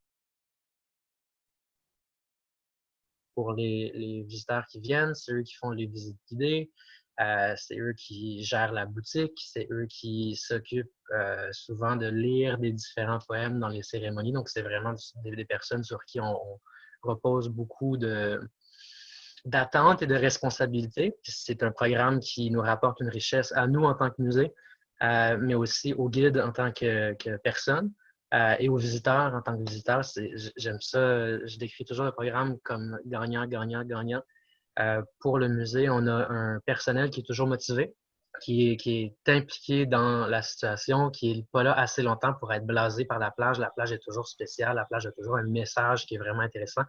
pour les visiteurs qui viennent. C'est eux qui font les visites guidées. C'est eux qui gèrent la boutique. C'est eux qui s'occupent souvent de lire des différents poèmes dans les cérémonies. Donc, c'est vraiment des personnes sur qui on repose beaucoup d'attentes et de responsabilités. C'est un programme qui nous rapporte une richesse à nous en tant que musée, mais aussi aux guides en tant que personnes. Et aux visiteurs en tant que visiteurs, j'aime ça. Je décris toujours le programme comme gagnant, gagnant, gagnant. Pour le musée, on a un personnel qui est toujours motivé, qui est impliqué dans la situation, qui n'est pas là assez longtemps pour être blasé par la plage. La plage est toujours spéciale, la plage a toujours un message qui est vraiment intéressant.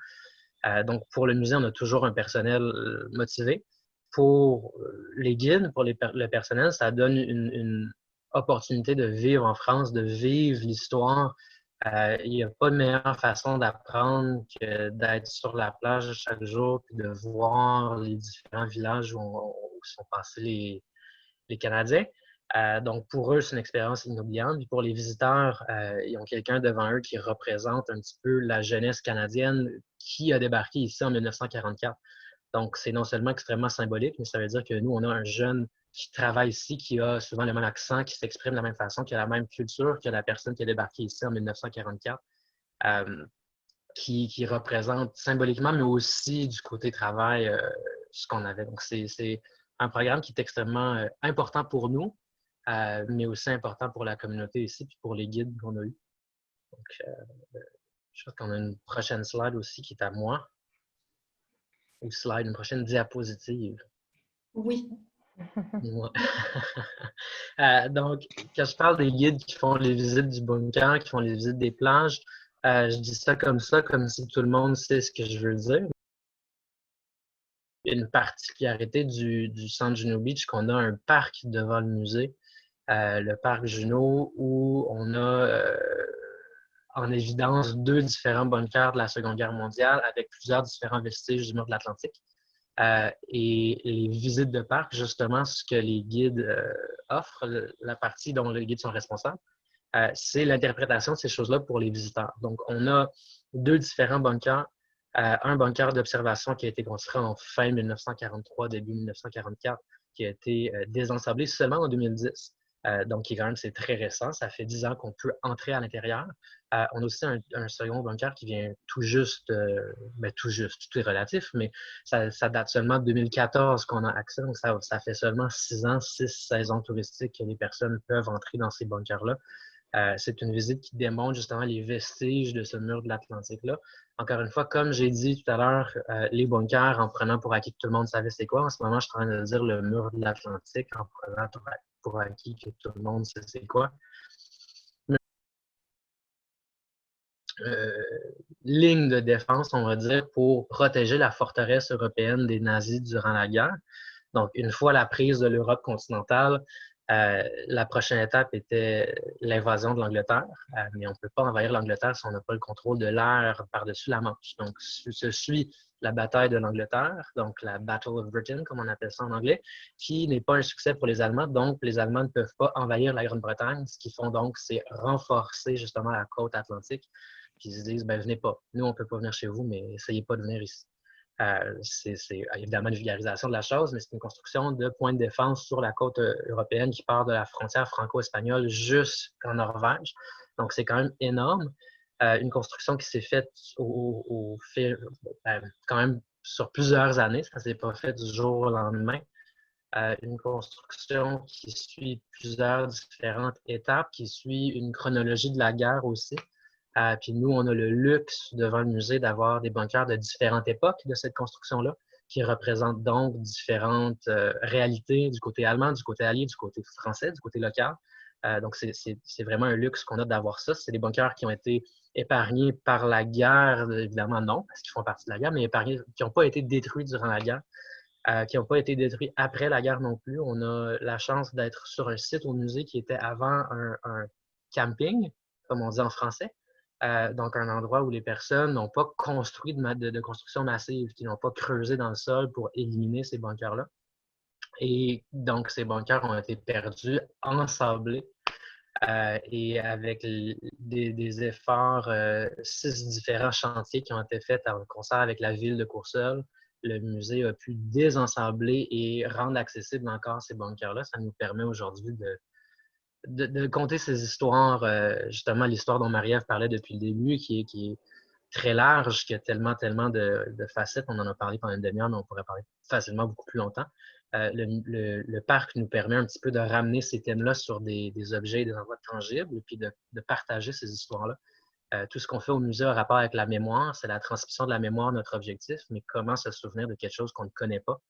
Donc, pour le musée, on a toujours un personnel motivé. Pour les guides, pour le personnel, ça donne une opportunité de vivre en France, de vivre l'histoire. Il n'y a pas de meilleure façon d'apprendre que d'être sur la plage chaque jour et de voir les différents villages où sont passés les Canadiens. Donc, pour eux, c'est une expérience inoubliable. Puis pour les visiteurs, ils ont quelqu'un devant eux qui représente un petit peu la jeunesse canadienne qui a débarqué ici en 1944. Donc, c'est non seulement extrêmement symbolique, mais ça veut dire que nous, on a un jeune qui travaille ici, qui a souvent le même accent, qui s'exprime de la même façon, qui a la même culture que la personne qui a débarqué ici en 1944, qui représente symboliquement, mais aussi du côté travail, ce qu'on avait. Donc, c'est un programme qui est extrêmement important pour nous, mais aussi important pour la communauté ici, puis pour les guides qu'on a eus. Donc, je pense qu'on a une prochaine slide aussi qui est à moi. Ou slide, une prochaine diapositive. Oui. Donc, quand je parle des guides qui font les visites du bunker, qui font les visites des plages, je dis ça, comme si tout le monde sait ce que je veux dire. Une particularité du centre Juno Beach, qu'on a un parc devant le musée, le parc Juno, où on a en évidence 2 différents bunkers de la Seconde Guerre mondiale avec plusieurs différents vestiges du mur de l'Atlantique. Et les visites de parc, justement, ce que les guides offrent, la partie dont les guides sont responsables, c'est l'interprétation de ces choses-là pour les visiteurs. Donc, on a 2 différents bunkers. Un bunker d'observation qui a été construit en fin 1943, début 1944, qui a été désensablé seulement en 2010. Donc, quand même, c'est très récent. Ça fait 10 ans qu'on peut entrer à l'intérieur. On a aussi un second bunker qui vient tout juste, tout est relatif, mais ça date seulement de 2014 qu'on a accès. Donc, ça fait seulement 6 ans, 6 saisons touristiques que les personnes peuvent entrer dans ces bunkers-là. C'est une visite qui démontre justement les vestiges de ce mur de l'Atlantique-là. Encore une fois, comme j'ai dit tout à l'heure, les bunkers, en prenant pour acquis que tout le monde savait c'est quoi, en ce moment, je suis en train de dire le mur de l'Atlantique, en prenant pour acquis que tout le monde sait c'est quoi. Ligne de défense, on va dire, pour protéger la forteresse européenne des nazis durant la guerre. Donc, une fois la prise de l'Europe continentale, la prochaine étape était l'invasion de l'Angleterre, mais on ne peut pas envahir l'Angleterre si on n'a pas le contrôle de l'air par-dessus la Manche. Donc, se suit la bataille de l'Angleterre, donc la Battle of Britain, comme on appelle ça en anglais, qui n'est pas un succès pour les Allemands. Donc, les Allemands ne peuvent pas envahir la Grande-Bretagne. Ce qu'ils font donc, c'est renforcer justement la côte atlantique. Puis ils se disent, ben venez pas. Nous, on ne peut pas venir chez vous, mais essayez pas de venir ici. C'est évidemment une vulgarisation de la chose, mais c'est une construction de points de défense sur la côte européenne qui part de la frontière franco-espagnole jusqu'en Norvège. Donc, c'est quand même énorme. Une construction qui s'est faite au fil, quand même sur plusieurs années. Ça ne s'est pas fait du jour au lendemain. Une construction qui suit plusieurs différentes étapes, qui suit une chronologie de la guerre aussi. Puis nous, on a le luxe devant le musée d'avoir des bunkers de différentes époques de cette construction-là, qui représentent donc différentes réalités du côté allemand, du côté allié, du côté français, du côté local. Donc, c'est vraiment un luxe qu'on a d'avoir ça. C'est des bunkers qui ont été épargnés par la guerre, évidemment non, parce qu'ils font partie de la guerre, mais épargnés, qui n'ont pas été détruits durant la guerre. Qui n'ont pas été détruits après la guerre non plus. On a la chance d'être sur un site au musée qui était avant un camping, comme on dit en français. Donc, un endroit où les personnes n'ont pas construit de construction massive, qui n'ont pas creusé dans le sol pour éliminer ces bunkers-là. Et donc, ces bunkers ont été perdus, ensablés, et avec des efforts, 6 différents chantiers qui ont été faits en concert avec la ville de Courseulles, le musée a pu désensabler et rendre accessible encore ces bunkers-là. Ça nous permet aujourd'hui de conter ces histoires, justement l'histoire dont Marie-Ève parlait depuis le début, qui est très large, qui a tellement de facettes. On en a parlé pendant une demi-heure, mais on pourrait parler facilement beaucoup plus longtemps. Le parc nous permet un petit peu de ramener ces thèmes-là sur des objets et des endroits tangibles, et puis de partager ces histoires-là. Tout ce qu'on fait au musée a rapport avec la mémoire, c'est la transmission de la mémoire notre objectif, mais comment se souvenir de quelque chose qu'on ne connaît pas.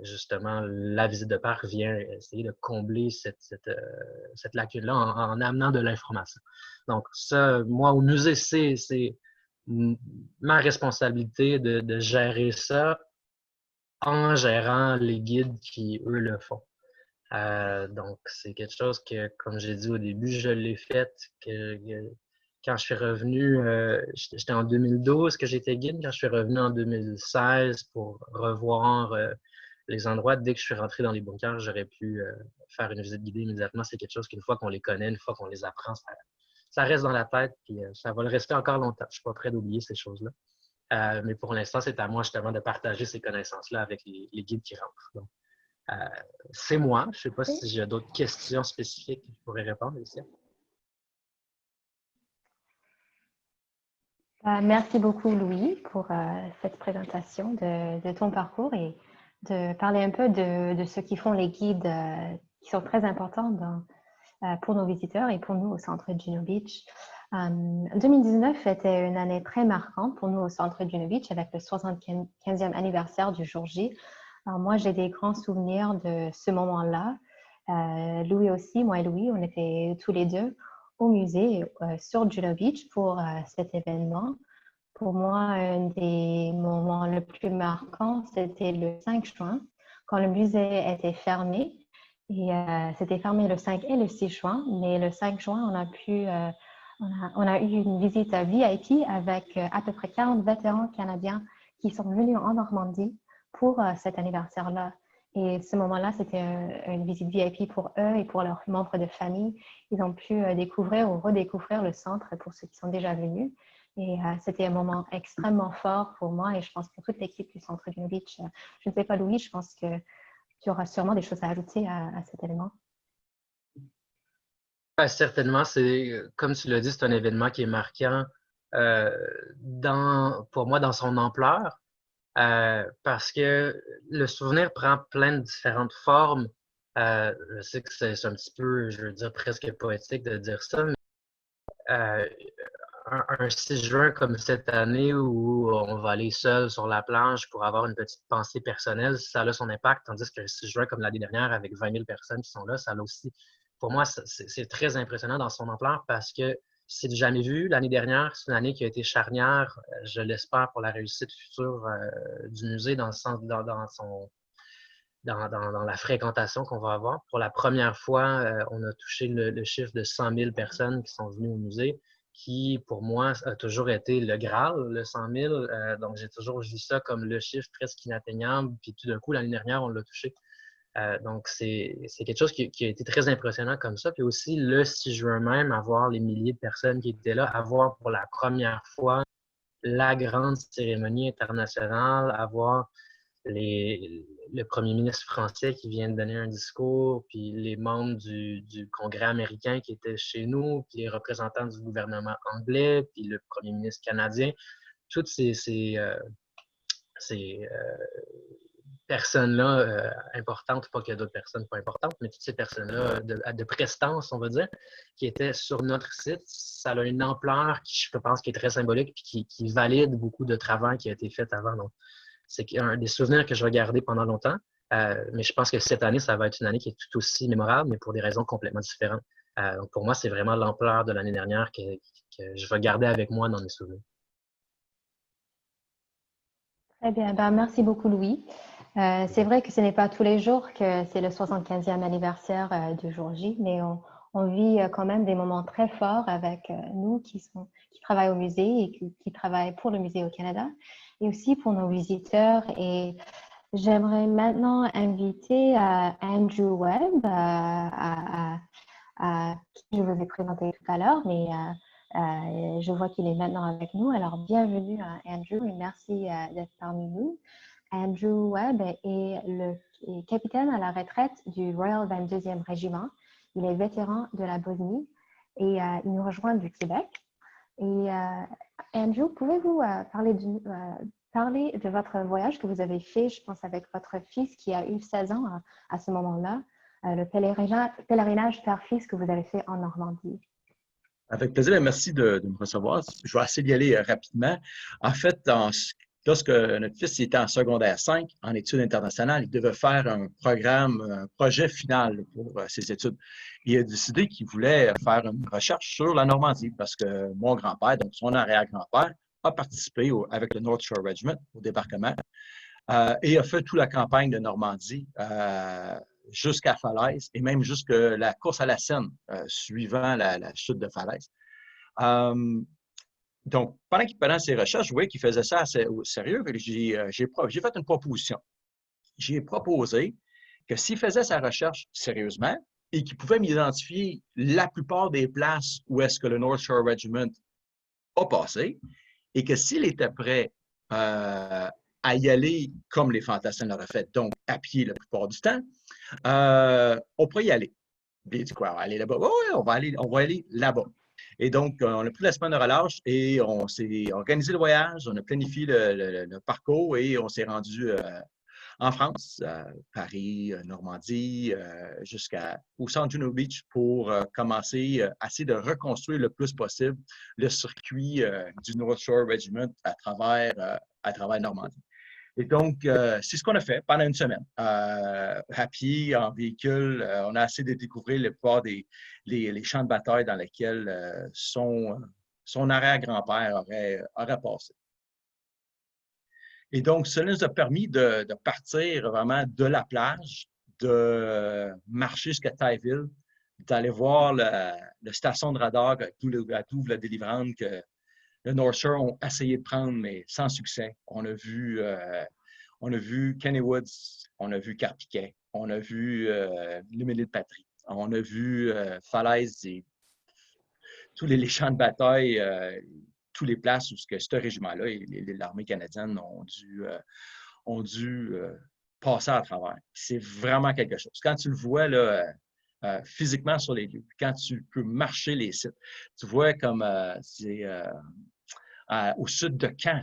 Justement, la visite de parc vient essayer de combler cette lacune-là en amenant de l'information. Donc ça, moi, au musée, c'est ma responsabilité de gérer ça en gérant les guides qui, eux, le font. Donc, c'est quelque chose que, comme j'ai dit au début, je l'ai fait. Quand je suis revenu, j'étais en 2012 que j'étais guide. Quand je suis revenu en 2016 pour revoir les endroits, dès que je suis rentré dans les bunkers, j'aurais pu faire une visite guidée immédiatement. C'est quelque chose qu'une fois qu'on les connaît, une fois qu'on les apprend, ça reste dans la tête, puis ça va le rester encore longtemps. Je ne suis pas prêt d'oublier ces choses-là. Mais pour l'instant, c'est à moi justement de partager ces connaissances-là avec les guides qui rentrent. Donc, c'est moi. Je ne sais pas si j'ai d'autres questions spécifiques que je pourrais répondre ici. Merci beaucoup, Louis, pour cette présentation de ton parcours et de parler un peu de ce qui font les guides qui sont très importants pour nos visiteurs et pour nous au Centre Juno Beach. 2019 était une année très marquante pour nous au Centre Juno Beach avec le 75e anniversaire du jour J. Alors moi, j'ai des grands souvenirs de ce moment-là. Louis aussi, moi et Louis, on était tous les deux au musée sur Juno Beach pour cet événement. Pour moi, un des moments les plus marquants, c'était le 5 juin, quand le musée était fermé. Et c'était fermé le 5 et le 6 juin, mais le 5 juin, on a eu une visite VIP avec à peu près 40 vétérans canadiens qui sont venus en Normandie pour cet anniversaire-là. Et ce moment-là, c'était une visite VIP pour eux et pour leurs membres de famille. Ils ont pu découvrir ou redécouvrir le centre pour ceux qui sont déjà venus. Et c'était un moment extrêmement fort pour moi et je pense pour toute l'équipe du Centre Juno Beach. Je ne sais pas, Louis, je pense que tu auras sûrement des choses à ajouter à cet événement. Certainement, comme tu l'as dit, c'est un événement qui est marquant pour moi dans son ampleur. Parce que le souvenir prend plein de différentes formes. Je sais que c'est un petit peu, je veux dire, presque poétique de dire ça, mais un 6 juin comme cette année où on va aller seul sur la plage pour avoir une petite pensée personnelle, ça a son impact, tandis qu'un 6 juin comme l'année dernière avec 20 000 personnes qui sont là, ça a aussi, pour moi, c'est très impressionnant dans son ampleur parce que c'est du jamais vu. L'année dernière, c'est une année qui a été charnière, je l'espère, pour la réussite future du musée dans le sens, dans la fréquentation qu'on va avoir. Pour la première fois, on a touché le chiffre de 100 000 personnes qui sont venues au musée, qui, pour moi, a toujours été le Graal, le 100 000. Donc, j'ai toujours vu ça comme le chiffre presque inatteignable. Puis tout d'un coup, l'année dernière, on l'a touché. Donc, c'est quelque chose qui a été très impressionnant comme ça. Puis aussi, le 6 juin même, avoir les milliers de personnes qui étaient là, avoir pour la première fois la grande cérémonie internationale, avoir le premier ministre français qui vient de donner un discours, puis les membres du Congrès américain qui étaient chez nous, puis les représentants du gouvernement anglais, puis le premier ministre canadien. Toutes ces personnes-là importantes, pas qu'il y a d'autres personnes pas importantes, mais toutes ces personnes-là de prestance, on va dire, qui étaient sur notre site, ça a une ampleur qui, je pense, qui est très symbolique et qui valide beaucoup de travail qui a été fait avant. Donc, c'est un des souvenirs que je vais garder pendant longtemps. Mais je pense que cette année, ça va être une année qui est tout aussi mémorable, mais pour des raisons complètement différentes. Donc pour moi, c'est vraiment l'ampleur de l'année dernière que je vais garder avec moi dans mes souvenirs. Très bien, ben, merci beaucoup Louis. C'est vrai que ce n'est pas tous les jours que c'est le 75e anniversaire du jour J, mais on vit quand même des moments très forts avec nous qui travaillent au musée et qui travaillent pour le musée au Canada et aussi pour nos visiteurs. Et j'aimerais maintenant inviter Andrew Webb, qui je vous ai présenté tout à l'heure, mais je vois qu'il est maintenant avec nous. Alors, bienvenue Andrew et merci d'être parmi nous. Andrew Webb est capitaine à la retraite du Royal 22e Régiment. Il est vétéran de la Bosnie et il nous rejoint du Québec. Et Andrew, pouvez-vous parler de votre voyage que vous avez fait, je pense, avec votre fils qui a eu 16 ans à ce moment-là, le pèlerinage père-fils que vous avez fait en Normandie? Avec plaisir, merci de me recevoir. Je vais essayer d'y aller rapidement. En fait, lorsque notre fils était en secondaire 5, en études internationales, il devait faire un projet final pour ses études. Il a décidé qu'il voulait faire une recherche sur la Normandie parce que mon grand-père, donc son arrière-grand-père, a participé avec le North Shore Regiment au débarquement et a fait toute la campagne de Normandie jusqu'à Falaise et même jusqu'à la course à la Seine, suivant la chute de Falaise. Donc, pendant ses recherches, je voyais qu'il faisait ça assez au sérieux. J'ai fait une proposition. J'ai proposé que s'il faisait sa recherche sérieusement et qu'il pouvait m'identifier la plupart des places où est-ce que le North Shore Regiment a passé et que s'il était prêt à y aller comme les fantassins l'auraient fait, donc à pied la plupart du temps, on pourrait y aller. Il dit quoi? On va aller là-bas. Oui, on va aller là-bas. Et donc, on a pris la semaine de relâche et on s'est organisé le voyage, on a planifié le parcours et on s'est rendu en France, Paris, Normandie, jusqu'au San Juno Beach pour commencer à essayer de reconstruire le plus possible le circuit du North Shore Regiment à travers Normandie. Et donc, c'est ce qu'on a fait pendant une semaine. À pied, en véhicule, on a essayé de découvrir la plupart les champs de bataille dans lesquels son arrière-grand-père aurait passé. Et donc, cela nous a permis de partir vraiment de la plage, de marcher jusqu'à Tailleville, d'aller voir la station de radar à Douve la délivrante que le North Shore ont essayé de prendre, mais sans succès. On a vu Kenny Woods, on a vu Carpiquet, on a vu l'Émilie de Patrie, on a vu Falaise et tous les champs de bataille, toutes les places où ce régiment-là et l'armée canadienne ont dû passer à travers. C'est vraiment quelque chose. Quand tu le vois là, physiquement sur les lieux, quand tu peux marcher les sites, tu vois comme au sud de Caen,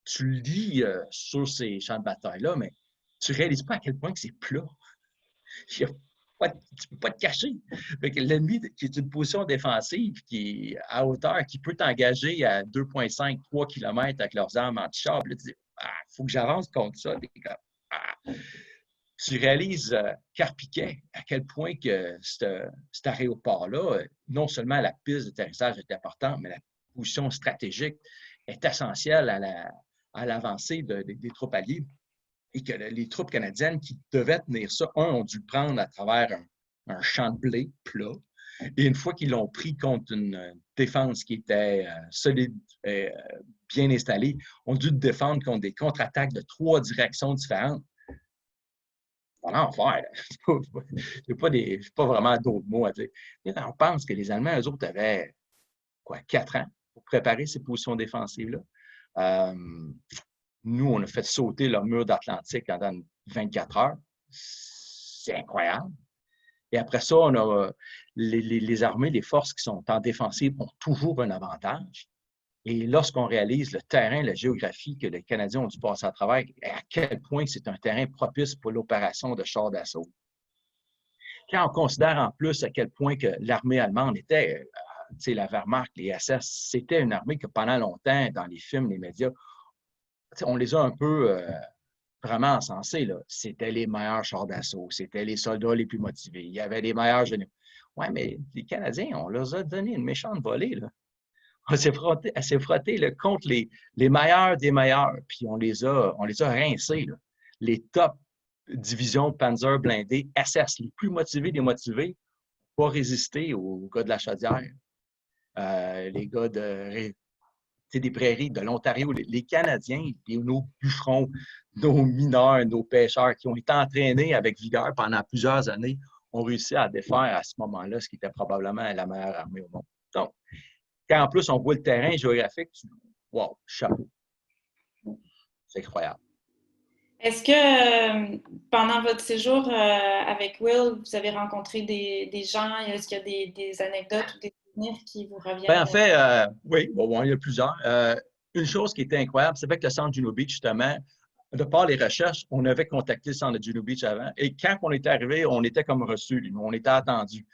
tu lis sur ces champs de bataille-là, mais tu ne réalises pas à quel point que c'est plat. Tu ne peux pas te cacher. L'ennemi qui est une position défensive, qui est à hauteur, qui peut t'engager à 2,5, 3 km avec leurs armes anti-char, tu dis, il faut que j'avance contre ça. Tu réalises, Carpiquet, à quel point que cet aéroport-là, non seulement la piste d'atterrissage est importante, mais la position stratégique est essentielle à l'avancée des troupes alliées et que les troupes canadiennes qui devaient tenir ça, ont dû le prendre à travers un champ de blé plat. Et une fois qu'ils l'ont pris contre une défense qui était solide, bien installée, ont dû le défendre contre des contre-attaques de 3 directions différentes. C'est un enfer. Je pas vraiment d'autres mots à dire. Mais on pense que les Allemands, eux autres, avaient 4 ans pour préparer ces positions défensives-là. Nous, on a fait sauter le mur d'Atlantique pendant 24 heures. C'est incroyable. Et après ça, on a les armées, les forces qui sont en défensive ont toujours un avantage. Et lorsqu'on réalise le terrain, la géographie que les Canadiens ont dû passer à travers, et à quel point c'est un terrain propice pour l'opération de chars d'assaut. Quand on considère en plus à quel point que l'armée allemande était, la Wehrmacht, les SS, c'était une armée que pendant longtemps, dans les films, les médias, on les a un peu vraiment encensés. C'était les meilleurs chars d'assaut, c'était les soldats les plus motivés, il y avait les meilleurs généraux. Oui, mais les Canadiens, on leur a donné une méchante volée. Là. On s'est frotté là, contre les meilleurs des meilleurs, puis on les a rincés. Là. Les top divisions Panzer blindées, SS, les plus motivés des motivés, pas résister aux gars de la Chaudière, les gars des prairies, de l'Ontario, les Canadiens, nos bûcherons, nos mineurs, nos pêcheurs qui ont été entraînés avec vigueur pendant plusieurs années, ont réussi à défaire à ce moment-là ce qui était probablement la meilleure armée au monde. Donc, quand en plus on voit le terrain géographique, wow, chapeau. C'est incroyable. Est-ce que pendant votre séjour avec Will, vous avez rencontré des gens? Est-ce qu'il y a des anecdotes ou des souvenirs qui vous reviennent? Ben, en fait, oui, bon, il y a plusieurs. Une chose qui était incroyable, c'est que le centre Juno Beach, justement, de par les recherches, on avait contacté le centre de Juno Beach avant. Et quand on était arrivé, on était comme reçus, on était attendus.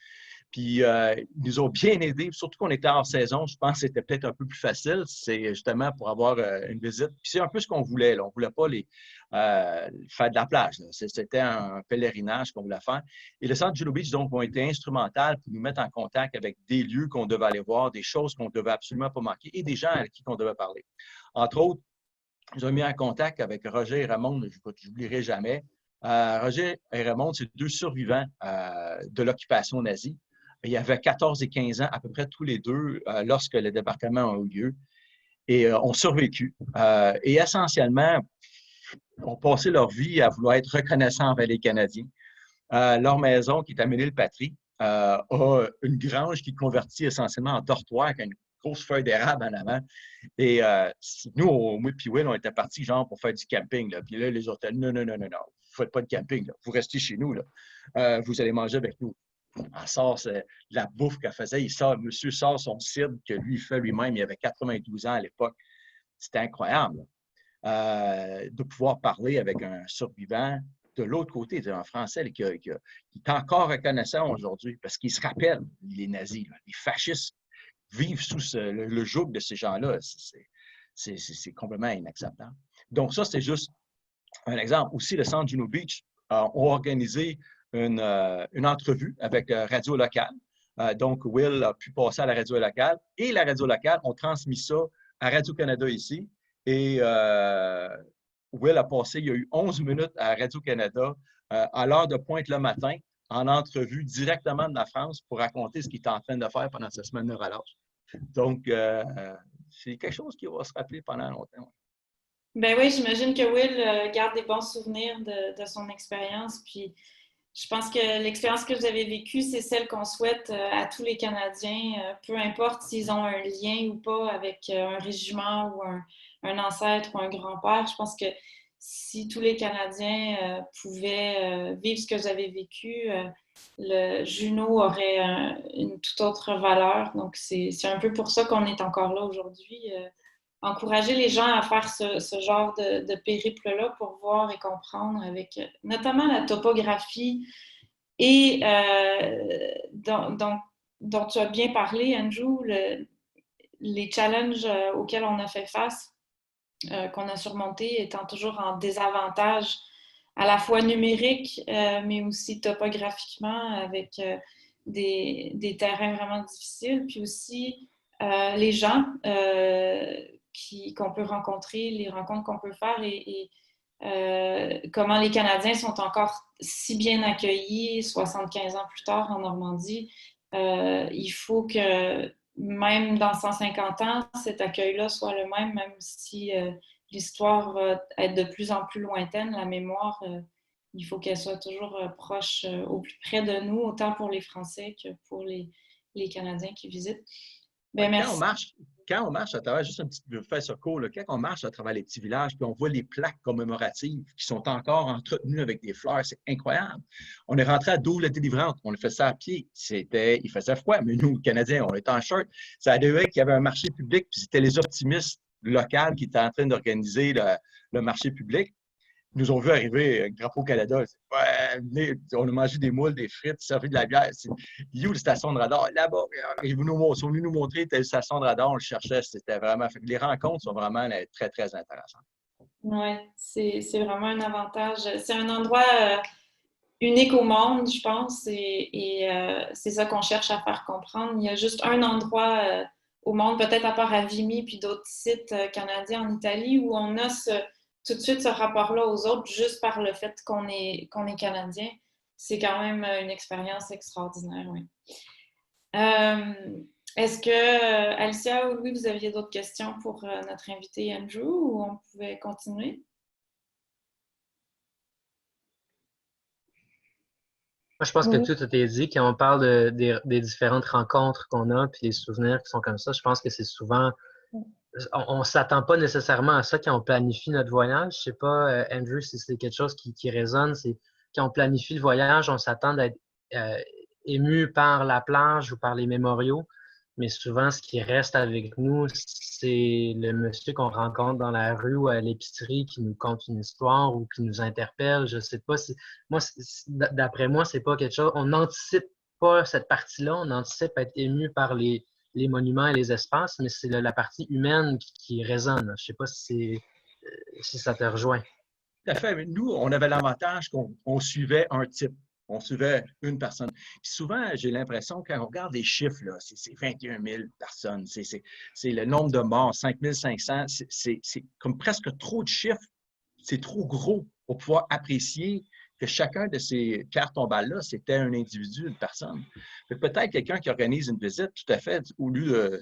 Puis, ils nous ont bien aidés, surtout qu'on était hors saison. Je pense que c'était peut-être un peu plus facile. C'est justement pour avoir une visite. Puis, c'est un peu ce qu'on voulait. Là. On ne voulait pas faire de la plage. Là. C'était un pèlerinage qu'on voulait faire. Et le centre Juno Beach, donc, ont été instrumental pour nous mettre en contact avec des lieux qu'on devait aller voir, des choses qu'on ne devait absolument pas manquer et des gens avec qui on devait parler. Entre autres, ils ont mis en contact avec Roger et Raymond, je n'oublierai jamais. Roger et Raymond, c'est deux survivants de l'occupation nazie. Il y avait 14 et 15 ans, à peu près tous les deux, lorsque le débarquement a eu lieu, et ont survécu. Et essentiellement, ont passé leur vie à vouloir être reconnaissants envers les Canadiens. Leur maison, qui est à Ménil-Patrie, a une grange qui est convertie essentiellement en dortoir avec une grosse feuille d'érable en avant. Et nous, moi et Will, on était partis genre pour faire du camping. Là. Puis là, les autres, non, vous ne faites pas de camping. Là. Vous restez chez nous. Là. Vous allez manger avec nous. Elle sort la bouffe qu'elle faisait. Monsieur sort son cidre que lui fait lui-même. Il avait 92 ans à l'époque. C'était incroyable de pouvoir parler avec un survivant de l'autre côté, un Français qui est encore reconnaissant aujourd'hui parce qu'il se rappelle les nazis, là, les fascistes vivent sous le joug de ces gens-là. C'est complètement inacceptable. Donc ça, c'est juste un exemple. Aussi, le Centre Juno Beach a organisé une entrevue avec radio locale. Donc, Will a pu passer à la radio locale et la radio locale ont transmis ça à Radio-Canada ici. Et Will a passé, il y a eu 11 minutes à Radio-Canada à l'heure de pointe le matin en entrevue directement de la France pour raconter ce qu'il est en train de faire pendant sa semaine de relâche. Donc, c'est quelque chose qui va se rappeler pendant longtemps. Ben oui, j'imagine que Will garde des bons souvenirs de son expérience. Puis, je pense que l'expérience que vous avez vécue, c'est celle qu'on souhaite à tous les Canadiens, peu importe s'ils ont un lien ou pas avec un régiment ou un ancêtre ou un grand-père. Je pense que si tous les Canadiens pouvaient vivre ce que vous avez vécu, le Juno aurait une toute autre valeur. Donc, c'est un peu pour ça qu'on est encore là aujourd'hui. Encourager les gens à faire ce genre de périple-là pour voir et comprendre avec notamment la topographie et dont tu as bien parlé, Andrew, les challenges auxquels on a fait face, qu'on a surmontés, étant toujours en désavantage à la fois numérique, mais aussi topographiquement avec des terrains vraiment difficiles, puis aussi les gens qu'on peut rencontrer, les rencontres qu'on peut faire et comment les Canadiens sont encore si bien accueillis 75 ans plus tard en Normandie. Il faut que même dans 150 ans, cet accueil-là soit le même si l'histoire va être de plus en plus lointaine, la mémoire, il faut qu'elle soit toujours proche, au plus près de nous, autant pour les Français que pour les Canadiens qui visitent. Ben, merci. quand on marche à travers, juste un petit peu fait sur court, là, quand on marche à travers les petits villages, puis on voit les plaques commémoratives qui sont encore entretenues avec des fleurs, c'est incroyable. On est rentré à Douve la délivrante, on a fait ça à pied. Il faisait froid, mais nous, Canadiens, on était en short. Ça a donné qu'il y avait un marché public, puis c'était les optimistes locaux qui étaient en train d'organiser le marché public. Ils nous ont vu arriver avec Drapeau Canada. Ouais, on a mangé des moules, des frites, servi de la bière. Il y a où la station de radar? Là-bas. Ils sont venus nous montrer telle station de radar. On le cherchait. C'était vraiment. Les rencontres sont vraiment très, très intéressantes. Oui, c'est vraiment un avantage. C'est un endroit unique au monde, je pense, et c'est ça qu'on cherche à faire comprendre. Il y a juste un endroit au monde, peut-être à part à Vimy puis d'autres sites canadiens en Italie, où on a tout de suite ce rapport-là aux autres juste par le fait qu'on est Canadien. C'est quand même une expérience extraordinaire, oui. Est-ce que, Alicia ou Louis, vous aviez d'autres questions pour notre invité Andrew, ou on pouvait continuer? Moi, je pense que Oui. tout a été dit. Quand on parle des différentes rencontres qu'on a, puis les souvenirs qui sont comme ça, je pense que c'est souvent... On ne s'attend pas nécessairement à ça quand on planifie notre voyage. Je ne sais pas, Andrew, si c'est quelque chose qui résonne. C'est quand on planifie le voyage, on s'attend d'être ému par la plage ou par les mémoriaux. Mais souvent, ce qui reste avec nous, c'est le monsieur qu'on rencontre dans la rue ou à l'épicerie qui nous conte une histoire ou qui nous interpelle. Je sais pas si, moi, d'après moi, c'est pas quelque chose, on n'anticipe pas cette partie-là, on anticipe être ému par les monuments et les espaces, mais c'est la partie humaine qui résonne. Je sais pas si ça te rejoint. Tout à fait. Mais nous, on avait l'avantage qu'on suivait un type. On suivait une personne. Puis souvent, j'ai l'impression, quand on regarde les chiffres, c'est 21 000 personnes. C'est le nombre de morts, 5 500. C'est comme presque trop de chiffres. C'est trop gros pour pouvoir apprécier que chacun de ces pierres tombales-là, c'était un individu, une personne. Peut-être quelqu'un qui organise une visite, tout à fait, au lieu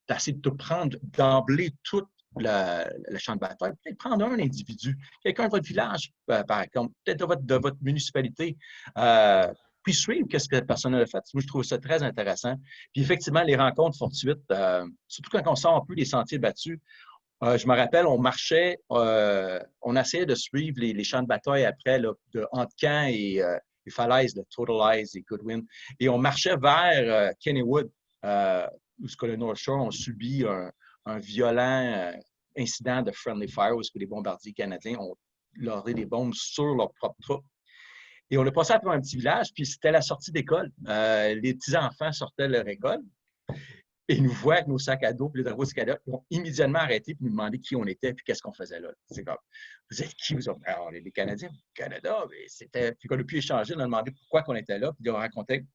d'essayer de te prendre d'emblée toute le champ de bataille, peut-être prendre un individu, quelqu'un de votre village, par exemple, peut-être de votre municipalité, puis suivre qu'est-ce que la personne a fait. Moi, je trouve ça très intéressant. Puis effectivement, les rencontres fortuites, surtout quand on sort un peu des sentiers battus, je me rappelle, on marchait, on essayait de suivre les champs de bataille après, là, entre Caen et les falaises de Total Eyes et Goodwin. Et on marchait vers Kennywood, où le North Shore ont subi un violent incident de friendly fire, où les bombardiers canadiens ont lancé des bombes sur leurs propres troupes. Et on a passé à travers un petit village, puis c'était la sortie d'école. Les petits-enfants sortaient de leur école. Et ils nous voient avec nos sacs à dos, puis les drapeaux du Canada, ils ont immédiatement arrêté pour nous demander qui on était puis qu'est-ce qu'on faisait là. C'est comme, vous êtes qui, vous autres? Alors, on est des Canadiens au Canada, mais c'était. Puis qu'on a pu échanger, on a demandé pourquoi on était là, puis ils ont raconté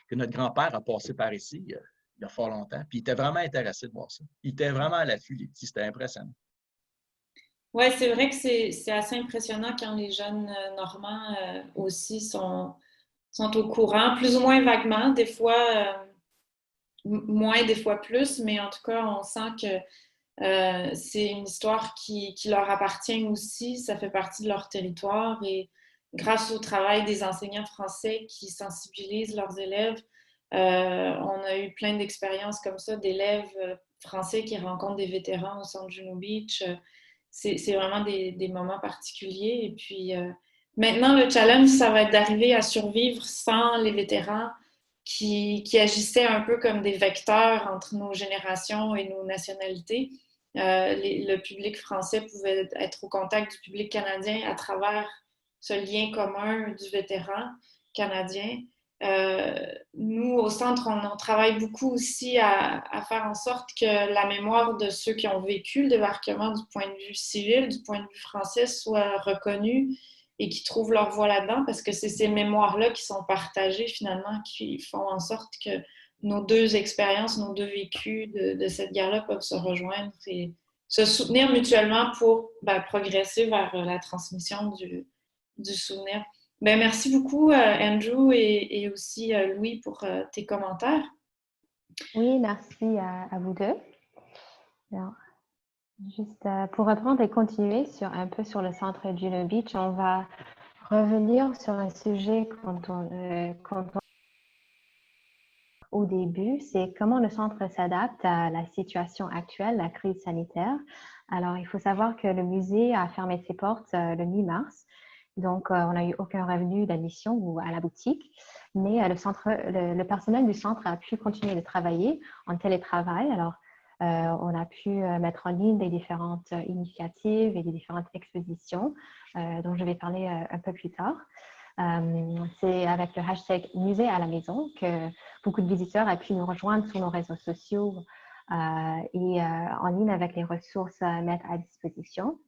que notre grand-père a passé par ici il y a fort longtemps, puis il était vraiment intéressé de voir ça. Il était vraiment à l'affût, les petits, c'était impressionnant. Oui, c'est vrai que c'est assez impressionnant quand les jeunes Normands aussi sont au courant, plus ou moins vaguement, des fois moins, des fois plus, mais en tout cas, on sent que c'est une histoire qui leur appartient aussi, ça fait partie de leur territoire et grâce au travail des enseignants français qui sensibilisent leurs élèves, on a eu plein d'expériences comme ça d'élèves français qui rencontrent des vétérans au centre Juno Beach. C'est vraiment des moments particuliers. Et puis maintenant, le challenge, ça va être d'arriver à survivre sans les vétérans qui agissaient un peu comme des vecteurs entre nos générations et nos nationalités. Le public français pouvait être au contact du public canadien à travers ce lien commun du vétéran canadien. Nous, au centre, on travaille beaucoup aussi à faire en sorte que la mémoire de ceux qui ont vécu le débarquement du point de vue civil, du point de vue français, soit reconnue et qui trouvent leur voie là-dedans, parce que c'est ces mémoires-là qui sont partagées finalement, qui font en sorte que nos deux expériences, nos deux vécus de cette guerre-là peuvent se rejoindre et se soutenir mutuellement pour progresser vers la transmission du souvenir. Ben, merci beaucoup, Andrew et aussi Louis, pour tes commentaires. Oui, merci à vous deux. Alors, juste pour reprendre et continuer un peu sur le centre de Juno Beach, on va revenir sur un sujet au début, c'est comment le centre s'adapte à la situation actuelle, la crise sanitaire. Alors, il faut savoir que le musée a fermé ses portes le mi-mars. Donc, on n'a eu aucun revenu d'admission ou à la boutique. Mais le personnel du centre a pu continuer de travailler en télétravail. Alors, on a pu mettre en ligne des différentes initiatives et des différentes expositions dont je vais parler un peu plus tard. C'est avec le hashtag Musée à la maison que beaucoup de visiteurs ont pu nous rejoindre sur nos réseaux sociaux et en ligne avec les ressources à mettre à disposition.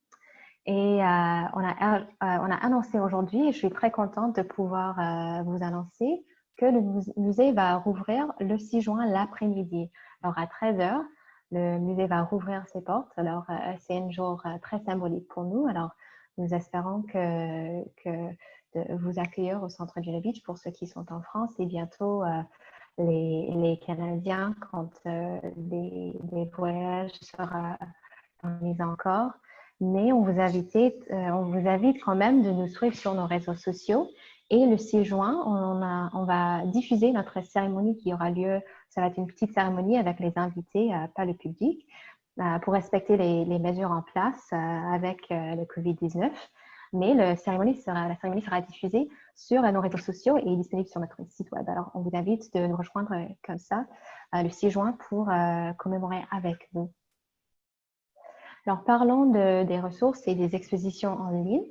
Et on a annoncé aujourd'hui, et je suis très contente de pouvoir vous annoncer que le musée va rouvrir le 6 juin l'après-midi. Alors, à 13 h, le musée va rouvrir ses portes. Alors, c'est un jour très symbolique pour nous. Alors, nous espérons que de vous accueillir au centre Juno Beach pour ceux qui sont en France et bientôt les Canadiens quand les voyages seront organisés encore. Mais on vous invite quand même de nous suivre sur nos réseaux sociaux. Et le 6 juin, on va diffuser notre cérémonie qui aura lieu. Ça va être une petite cérémonie avec les invités, pas le public, pour respecter les mesures en place avec le COVID-19. Mais la cérémonie sera diffusée sur nos réseaux sociaux et disponible sur notre site web. Alors, on vous invite de nous rejoindre comme ça le 6 juin pour commémorer avec nous. Alors, parlons des ressources et des expositions en ligne.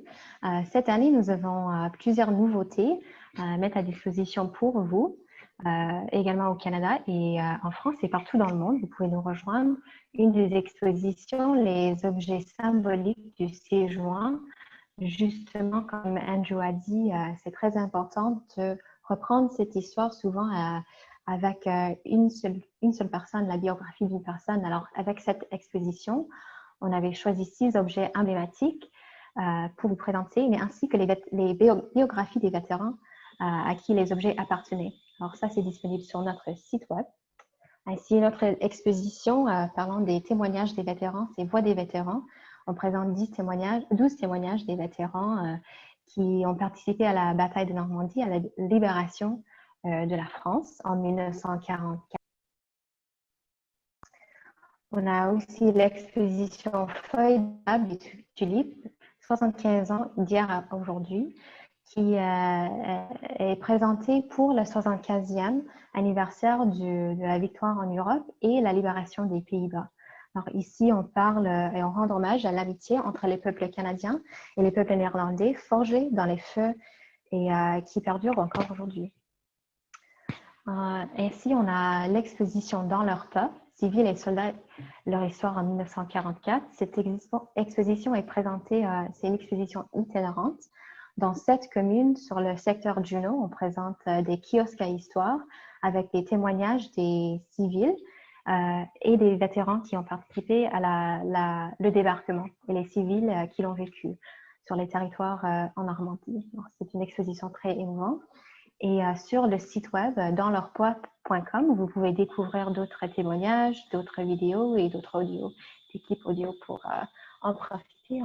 Cette année, nous avons plusieurs nouveautés à mettre à disposition pour vous, également au Canada et en France et partout dans le monde. Vous pouvez nous rejoindre. Une des expositions, les objets symboliques du 6 juin. Justement, comme Andrew a dit, c'est très important de reprendre cette histoire souvent avec une seule personne, la biographie d'une personne. Alors, avec cette exposition, on avait choisi 6 objets emblématiques pour vous présenter, mais ainsi que les biographies des vétérans à qui les objets appartenaient. Alors ça, c'est disponible sur notre site web. Ainsi, notre exposition parlant des témoignages des vétérans, c'est Voix des vétérans. On présente 12 témoignages des vétérans qui ont participé à la bataille de Normandie, à la libération de la France en 1944. On a aussi l'exposition Feuilles d'Arbre et Tulipes, 75 ans d'hier à aujourd'hui, qui est présentée pour le 75e anniversaire de la victoire en Europe et la libération des Pays-Bas. Alors ici, on parle et on rend hommage à l'amitié entre les peuples canadiens et les peuples néerlandais forgés dans les feux et qui perdurent encore aujourd'hui. Ainsi, on a l'exposition Dans leur pas, civils et soldats, leur histoire en 1944. Cette exposition est présentée, c'est une exposition itinérante. Dans 7 communes sur le secteur Juno, on présente des kiosques à histoire avec des témoignages des civils et des vétérans qui ont participé à le débarquement et les civils qui l'ont vécu sur les territoires en Normandie. C'est une exposition très émouvante. Et sur le site web dansleurs-poids.com, vous pouvez découvrir d'autres témoignages, d'autres vidéos et d'autres audios, des clips audio pour en profiter.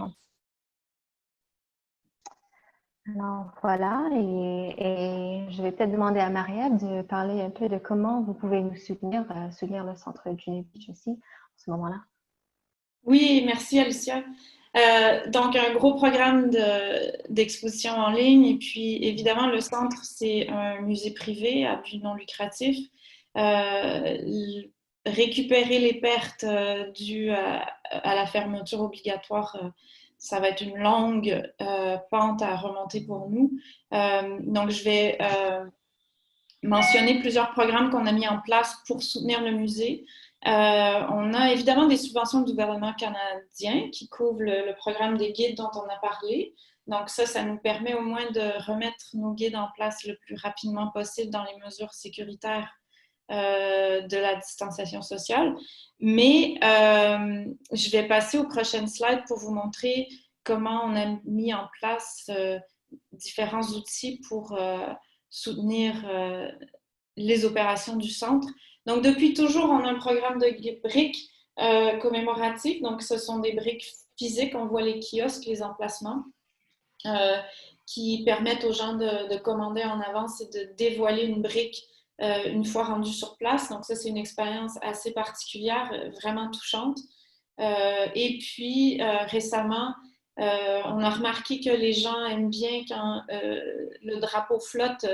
Alors voilà, et je vais peut-être demander à Maria-Ève de parler un peu de comment vous pouvez nous soutenir le centre Juno Beach aussi en ce moment-là. Oui, merci Alicia. Donc, un gros programme d'exposition en ligne. Et puis, évidemment, le centre, c'est un musée privé à but non lucratif. Récupérer les pertes dues à la fermeture obligatoire, ça va être une longue pente à remonter pour nous. Donc, je vais mentionner plusieurs programmes qu'on a mis en place pour soutenir le musée. On a évidemment des subventions du gouvernement canadien qui couvrent le programme des guides dont on a parlé. Donc ça nous permet au moins de remettre nos guides en place le plus rapidement possible dans les mesures sécuritaires de la distanciation sociale. Mais je vais passer aux prochaines slides pour vous montrer comment on a mis en place différents outils pour soutenir les opérations du centre. Donc, depuis toujours, on a un programme de briques commémoratifs. Donc, ce sont des briques physiques. On voit les kiosques, les emplacements qui permettent aux gens de commander en avance et de dévoiler une brique une fois rendus sur place. Donc ça, c'est une expérience assez particulière, vraiment touchante. Et puis, récemment, on a remarqué que les gens aiment bien quand le drapeau flotte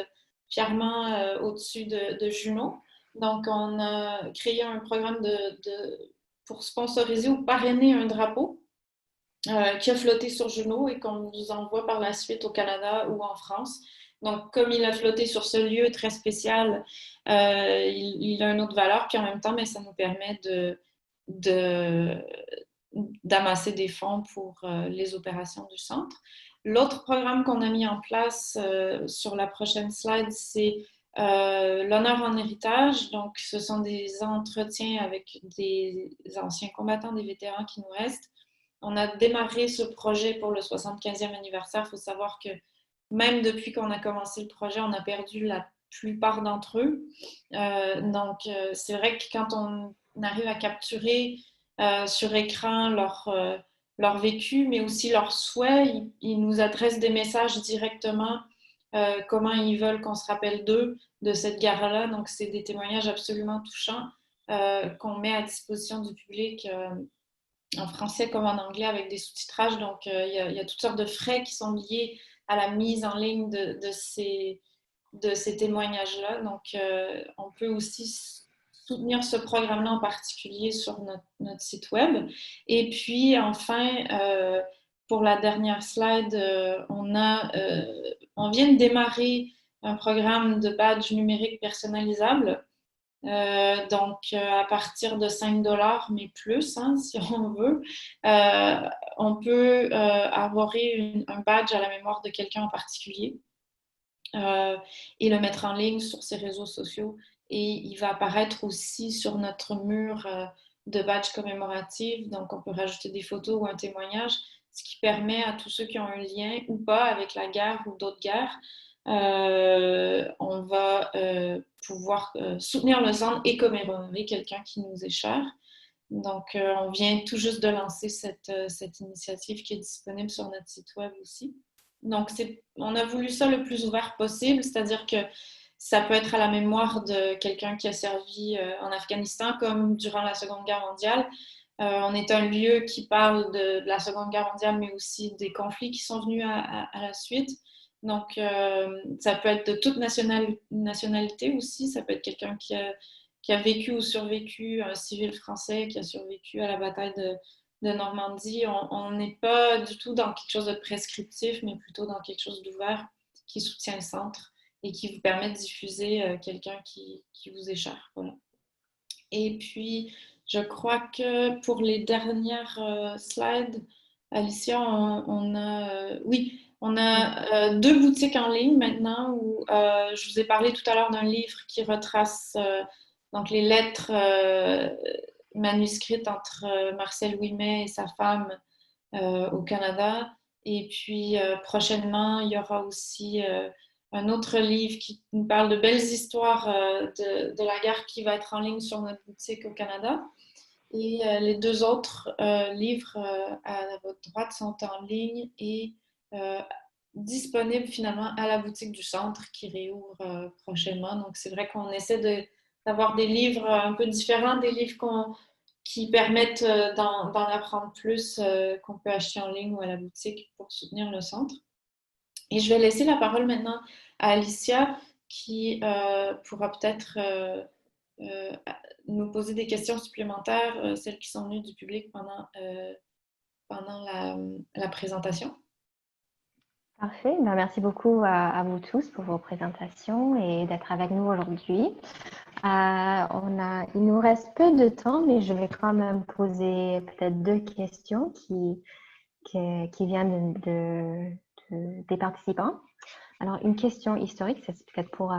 fièrement au-dessus de Juno. Donc, on a créé un programme pour sponsoriser ou parrainer un drapeau qui a flotté sur Juno et qu'on nous envoie par la suite au Canada ou en France. Donc, comme il a flotté sur ce lieu très spécial, il a une autre valeur, puis en même temps, mais ça nous permet d'amasser des fonds pour les opérations du centre. L'autre programme qu'on a mis en place sur la prochaine slide, c'est l'honneur en héritage. Donc, ce sont des entretiens avec des anciens combattants, des vétérans qui nous restent. On a démarré ce projet pour le 75e anniversaire. Il faut savoir que même depuis qu'on a commencé le projet, on a perdu la plupart d'entre eux. Donc, c'est vrai que quand on arrive à capturer sur écran leur vécu, mais aussi leurs souhaits, ils nous adressent des messages directement, comment ils veulent qu'on se rappelle d'eux, de cette guerre-là. Donc, c'est des témoignages absolument touchants qu'on met à disposition du public en français comme en anglais avec des sous-titrages. Donc, il y a toutes sortes de frais qui sont liés à la mise en ligne de ces témoignages-là. Donc, on peut aussi soutenir ce programme-là en particulier sur notre site web. Et puis, enfin, pour la dernière slide, on vient de démarrer un programme de badge numérique personnalisable. Donc, à partir de 5 $ mais plus, hein, si on veut, on peut avoir un badge à la mémoire de quelqu'un en particulier et le mettre en ligne sur ses réseaux sociaux. Et il va apparaître aussi sur notre mur de badge commémoratif. Donc, on peut rajouter des photos ou un témoignage, ce qui permet à tous ceux qui ont un lien ou pas avec la guerre ou d'autres guerres, on va pouvoir soutenir le centre et commémorer quelqu'un qui nous est cher. Donc, on vient tout juste de lancer cette initiative qui est disponible sur notre site web aussi. Donc, on a voulu ça le plus ouvert possible, c'est-à-dire que ça peut être à la mémoire de quelqu'un qui a servi en Afghanistan, comme durant la Seconde Guerre mondiale. On est un lieu qui parle de la Seconde Guerre mondiale, mais aussi des conflits qui sont venus à la suite. Donc, ça peut être de toute nationalité aussi. Ça peut être quelqu'un qui a vécu ou survécu, un civil français qui a survécu à la bataille de Normandie. On n'est pas du tout dans quelque chose de prescriptif, mais plutôt dans quelque chose d'ouvert qui soutient le centre et qui vous permet de diffuser quelqu'un qui vous est cher. Voilà. Et puis, je crois que pour les dernières slides, Alicia, on a 2 boutiques en ligne maintenant où je vous ai parlé tout à l'heure d'un livre qui retrace donc les lettres manuscrites entre Marcel Ouimet et sa femme au Canada. Et puis prochainement, il y aura aussi un autre livre qui nous parle de belles histoires de la guerre qui va être en ligne sur notre boutique au Canada. Et les 2 autres livres à votre droite sont en ligne et disponibles finalement à la boutique du centre qui réouvre prochainement. Donc, c'est vrai qu'on essaie d'avoir des livres un peu différents, des livres qui permettent d'en apprendre plus, qu'on peut acheter en ligne ou à la boutique pour soutenir le centre. Et je vais laisser la parole maintenant à Alicia qui pourra peut-être nous poser des questions supplémentaires, celles qui sont venues du public pendant la présentation. Parfait. Ben, merci beaucoup à vous tous pour vos présentations et d'être avec nous aujourd'hui. Il nous reste peu de temps, mais je vais quand même poser peut-être 2 questions qui viennent des participants. Alors, une question historique, c'est peut-être pour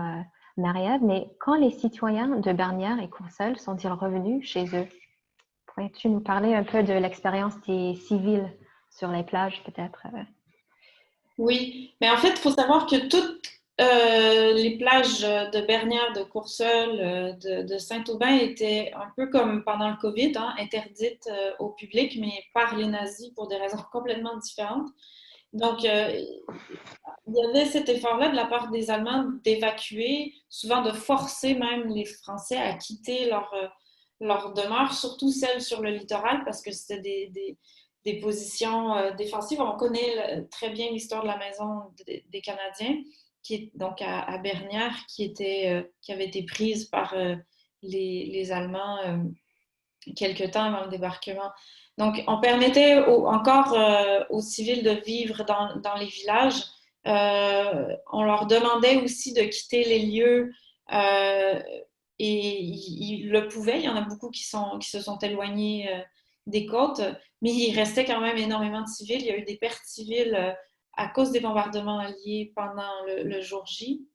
Marie-Ève, mais quand les citoyens de Bernières et Courseulles sont-ils revenus chez eux? Pourrais-tu nous parler un peu de l'expérience des civils sur les plages, peut-être? Oui, mais en fait, il faut savoir que toutes les plages de Bernières, de Courseulles, de Saint-Aubin étaient un peu comme pendant le COVID, interdites au public, mais par les nazis pour des raisons complètement différentes. Donc, il y avait cet effort-là de la part des Allemands d'évacuer, souvent de forcer même les Français à quitter leur demeure, surtout celles sur le littoral, parce que c'était des positions défensives. On connaît très bien l'histoire de la maison des Canadiens, qui est donc à Bernières, qui avait été prise par les Allemands quelque temps avant le débarquement. Donc, on permettait encore aux civils de vivre dans les villages. On leur demandait aussi de quitter les lieux et ils le pouvaient. Il y en a beaucoup qui se sont éloignés des côtes, mais il restait quand même énormément de civils. Il y a eu des pertes civiles à cause des bombardements alliés pendant le jour J.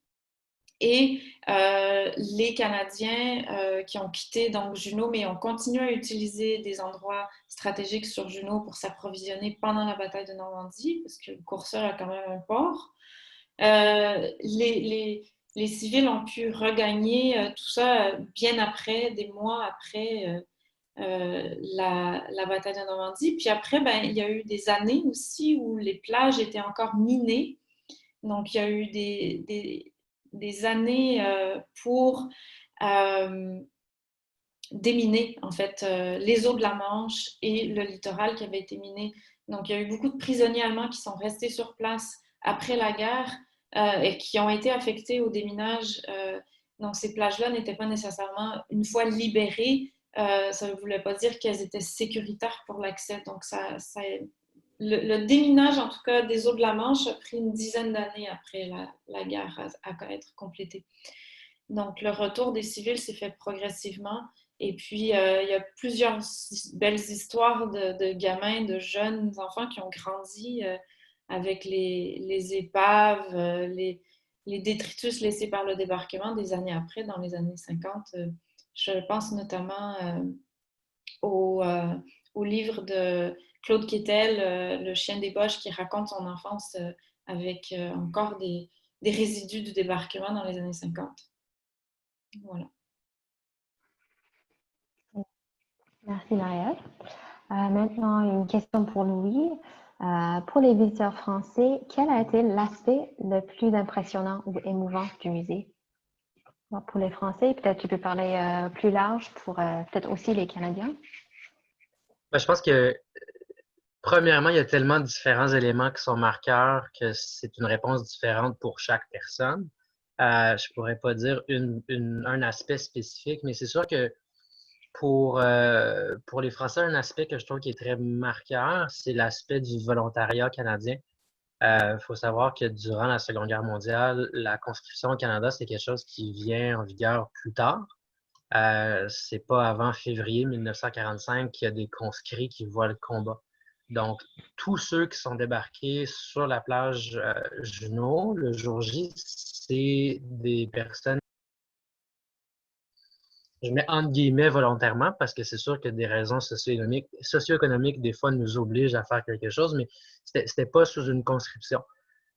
Et les Canadiens qui ont quitté donc Juno, mais ont continué à utiliser des endroits stratégiques sur Juno pour s'approvisionner pendant la bataille de Normandie, parce que Courseulles a quand même un port. Les civils ont pu regagner tout ça bien après, des mois après la bataille de Normandie. Puis après, ben, il y a eu des années aussi où les plages étaient encore minées. Donc, il y a eu des années pour déminer, en fait, les eaux de la Manche et le littoral qui avait été miné. Donc, il y a eu beaucoup de prisonniers allemands qui sont restés sur place après la guerre et qui ont été affectés au déminage. Donc, ces plages-là n'étaient pas nécessairement, une fois libérées, ça ne voulait pas dire qu'elles étaient sécuritaires pour l'accès. Donc, le déminage, en tout cas, des eaux de la Manche a pris une dizaine d'années après la guerre à être complétée. Donc, le retour des civils s'est fait progressivement. Et puis, il y a plusieurs belles histoires de gamins, de jeunes enfants qui ont grandi avec les épaves, les détritus laissés par le débarquement des années après, dans les années 50. Je pense notamment au livre de Claude Quétel, Le chien des Boches, qui raconte son enfance avec encore des résidus du débarquement dans les années 50. Voilà. Merci, Marielle. Maintenant, une question pour Louis. Pour les visiteurs français, quel a été l'aspect le plus impressionnant ou émouvant du musée? Pour les Français, peut-être tu peux parler plus large pour peut-être aussi les Canadiens. Ben, je pense que, premièrement, il y a tellement de différents éléments qui sont marqueurs que c'est une réponse différente pour chaque personne. Je pourrais pas dire un aspect spécifique, mais c'est sûr que pour les Français, un aspect que je trouve qui est très marqueur, c'est l'aspect du volontariat canadien. Faut savoir que durant la Seconde Guerre mondiale, la conscription au Canada, c'est quelque chose qui vient en vigueur plus tard. C'est pas avant février 1945 qu'il y a des conscrits qui voient le combat. Donc, tous ceux qui sont débarqués sur la plage Juno, le jour J, c'est des personnes, je mets entre guillemets volontairement, parce que c'est sûr que des raisons socio-économiques, des fois, nous obligent à faire quelque chose, mais c'était pas sous une conscription.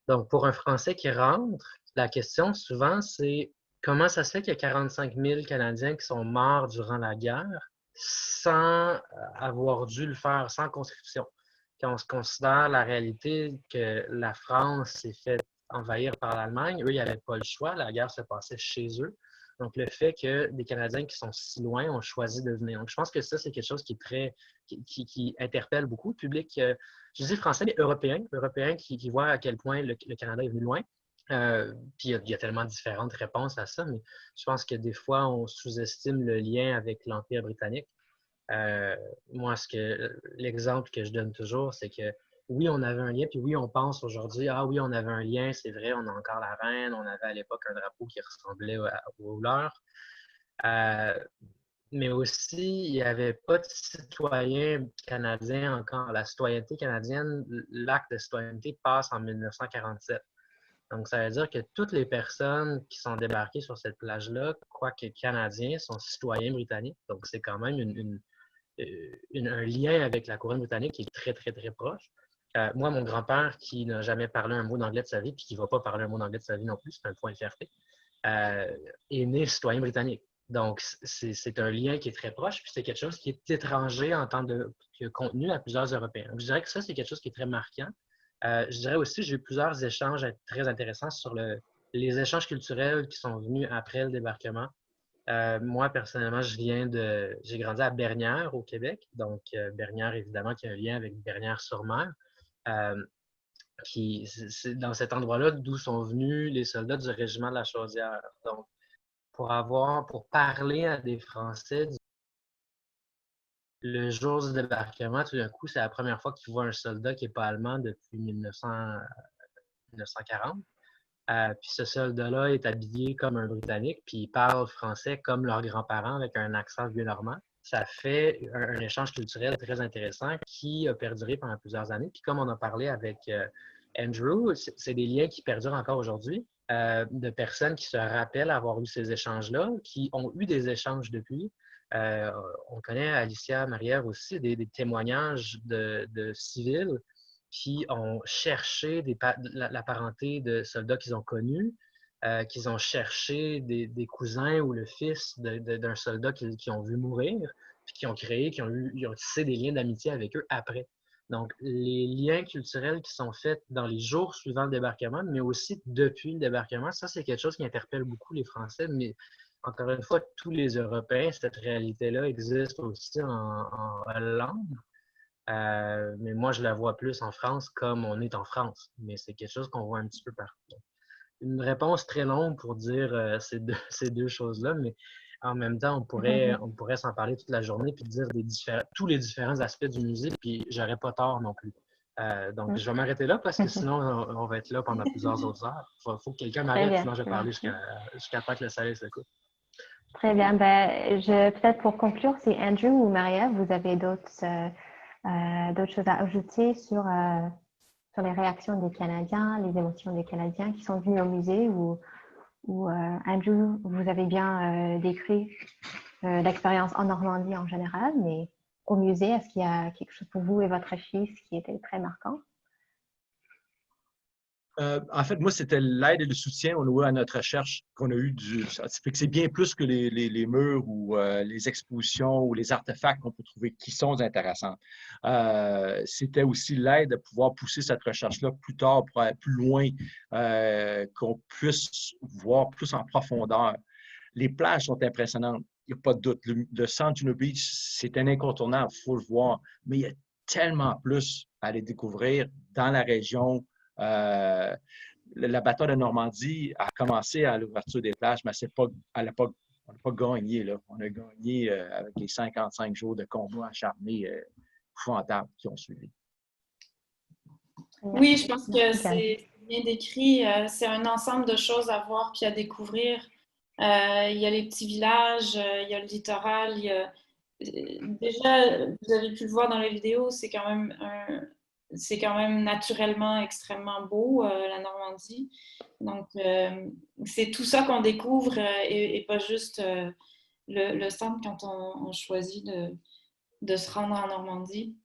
Donc, pour un Français qui rentre, la question souvent, c'est comment ça se fait qu'il y a 45 000 Canadiens qui sont morts durant la guerre sans avoir dû le faire, sans conscription? Quand on se considère la réalité que la France s'est fait envahir par l'Allemagne, eux, ils n'avaient pas le choix, la guerre se passait chez eux. Donc, le fait que des Canadiens qui sont si loin ont choisi de venir. Donc, je pense que ça, c'est quelque chose qui interpelle beaucoup le public, je dis français, mais européen qui voient à quel point le Canada est venu loin. Puis il y a tellement différentes réponses à ça, mais je pense que des fois, on sous-estime le lien avec l'Empire britannique. Moi, l'exemple que je donne toujours, c'est que oui, on avait un lien, puis oui, on pense aujourd'hui, ah oui, on avait un lien, c'est vrai, on a encore la reine, on avait à l'époque un drapeau qui ressemblait au leur. Mais aussi, il n'y avait pas de citoyens canadiens encore. La citoyenneté canadienne, l'acte de citoyenneté passe en 1947. Donc, ça veut dire que toutes les personnes qui sont débarquées sur cette plage-là, quoique canadiens, sont citoyens britanniques. Donc, c'est quand même un lien avec la couronne britannique qui est très, très, très proche. Moi, mon grand-père, qui n'a jamais parlé un mot d'anglais de sa vie, puis qui ne va pas parler un mot d'anglais de sa vie non plus, c'est un point de fierté, est né citoyen britannique. Donc, c'est un lien qui est très proche, puis c'est quelque chose qui est étranger en tant que contenu à plusieurs Européens. Donc, je dirais que ça, c'est quelque chose qui est très marquant. Je dirais aussi, j'ai eu plusieurs échanges très intéressants sur les échanges culturels qui sont venus après le débarquement. Moi, personnellement, j'ai grandi à Bernières, au Québec. Donc, Bernières, évidemment, qui a un lien avec Bernières-sur-Mer. Euh, c'est dans cet endroit-là d'où sont venus les soldats du régiment de la Chaudière. Donc, pour parler à des Français le jour du débarquement, tout d'un coup, c'est la première fois qu'ils voient un soldat qui n'est pas allemand depuis 1940. Puis ce soldat-là est habillé comme un Britannique, puis il parle français comme leurs grands-parents avec un accent vieux-normand. Ça fait un échange culturel très intéressant qui a perduré pendant plusieurs années. Puis comme on a parlé avec Andrew, c'est des liens qui perdurent encore aujourd'hui, de personnes qui se rappellent avoir eu ces échanges-là, qui ont eu des échanges depuis. Euh, on connaît Alicia Marière aussi, des témoignages de civils qui ont cherché la parenté de soldats qu'ils ont connus, qu'ils ont cherché des cousins ou le fils d'un soldat qu'ils ont vu mourir, puis qui ont tissé des liens d'amitié avec eux après. Donc, les liens culturels qui sont faits dans les jours suivant le débarquement, mais aussi depuis le débarquement, ça, c'est quelque chose qui interpelle beaucoup les Français, mais encore une fois, tous les Européens, cette réalité-là existe aussi en Hollande. Mais moi, je la vois plus en France comme on est en France. Mais c'est quelque chose qu'on voit un petit peu partout. Une réponse très longue pour dire ces deux choses-là, mais en même temps, on pourrait s'en parler toute la journée puis dire tous les différents aspects du musée, puis j'aurais pas tort non plus. Donc, je vais m'arrêter là parce que sinon, on va être là pendant plusieurs autres heures. Faut que quelqu'un m'arrête, sinon je vais parler jusqu'à temps que le soleil se couche. Très bien. Peut-être pour conclure, si Andrew ou Maria, vous avez d'autres choses à ajouter sur les réactions des Canadiens, les émotions des Canadiens qui sont venus au musée ou Andrew, vous avez bien décrit l'expérience en Normandie en général, mais au musée, est-ce qu'il y a quelque chose pour vous et votre fils qui était très marquant? En fait, moi, c'était l'aide et le soutien au niveau à notre recherche qu'on a eu ça fait que c'est bien plus que les murs ou les expositions ou les artefacts qu'on peut trouver qui sont intéressants. C'était aussi l'aide de pouvoir pousser cette recherche-là plus tard pour aller plus loin, qu'on puisse voir plus en profondeur. Les plages sont impressionnantes, il n'y a pas de doute. Le centre Juno Beach, c'est un incontournable, il faut le voir, mais il y a tellement plus à aller découvrir dans la région. La bataille de Normandie a commencé à l'ouverture des plages, mais on n'a pas gagné. Là. On a gagné avec les 55 jours de combat acharné épouvantables qui ont suivi. Oui, je pense que c'est bien décrit. C'est un ensemble de choses à voir puis à découvrir. Il y a les petits villages, il y a le littoral. Déjà, vous avez pu le voir dans les vidéos, c'est quand même naturellement extrêmement beau, la Normandie. Donc, c'est tout ça qu'on découvre et pas juste le centre quand on choisit de se rendre en Normandie.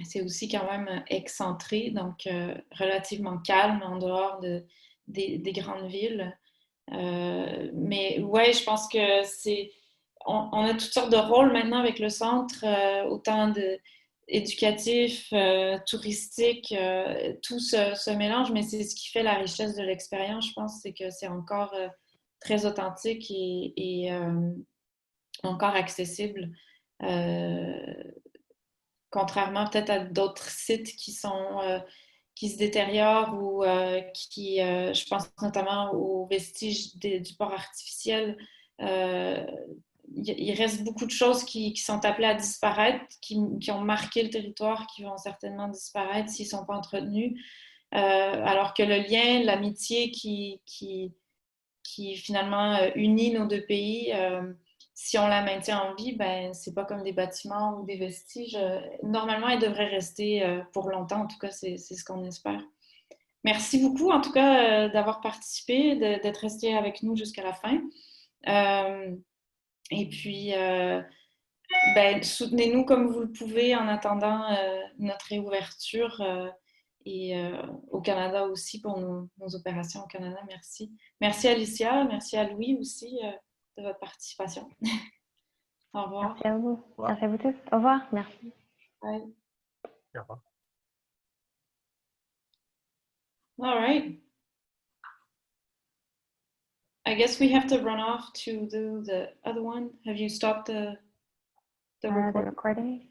C'est aussi quand même excentré, donc relativement calme en dehors des grandes villes. Mais ouais, je pense que on a toutes sortes de rôles maintenant avec le centre, autant éducatif, touristique, tout se mélange, mais c'est ce qui fait la richesse de l'expérience, je pense, c'est que c'est encore très authentique et encore accessible. Euh, Contrairement peut-être à d'autres sites qui se détériorent ou je pense notamment aux vestiges du port artificiel. Euh, il reste beaucoup de choses qui sont appelées à disparaître, qui ont marqué le territoire, qui vont certainement disparaître s'ils ne sont pas entretenus. Alors que le lien, l'amitié qui finalement unit nos deux pays, si on la maintient en vie, ben, c'est pas comme des bâtiments ou des vestiges. Normalement, elle devrait rester pour longtemps. En tout cas, c'est ce qu'on espère. Merci beaucoup, en tout cas, d'avoir participé, d'être resté avec nous jusqu'à la fin. Et puis, ben, soutenez-nous comme vous le pouvez en attendant notre réouverture et au Canada aussi pour nos opérations au Canada. Merci. Merci Alicia, merci à Louis aussi de votre participation. Au revoir. Merci à vous. Merci à vous tous. Au revoir. Merci. Bye. Au revoir. All right. I guess we have to run off to do the other one. Have you stopped the The recording? recording?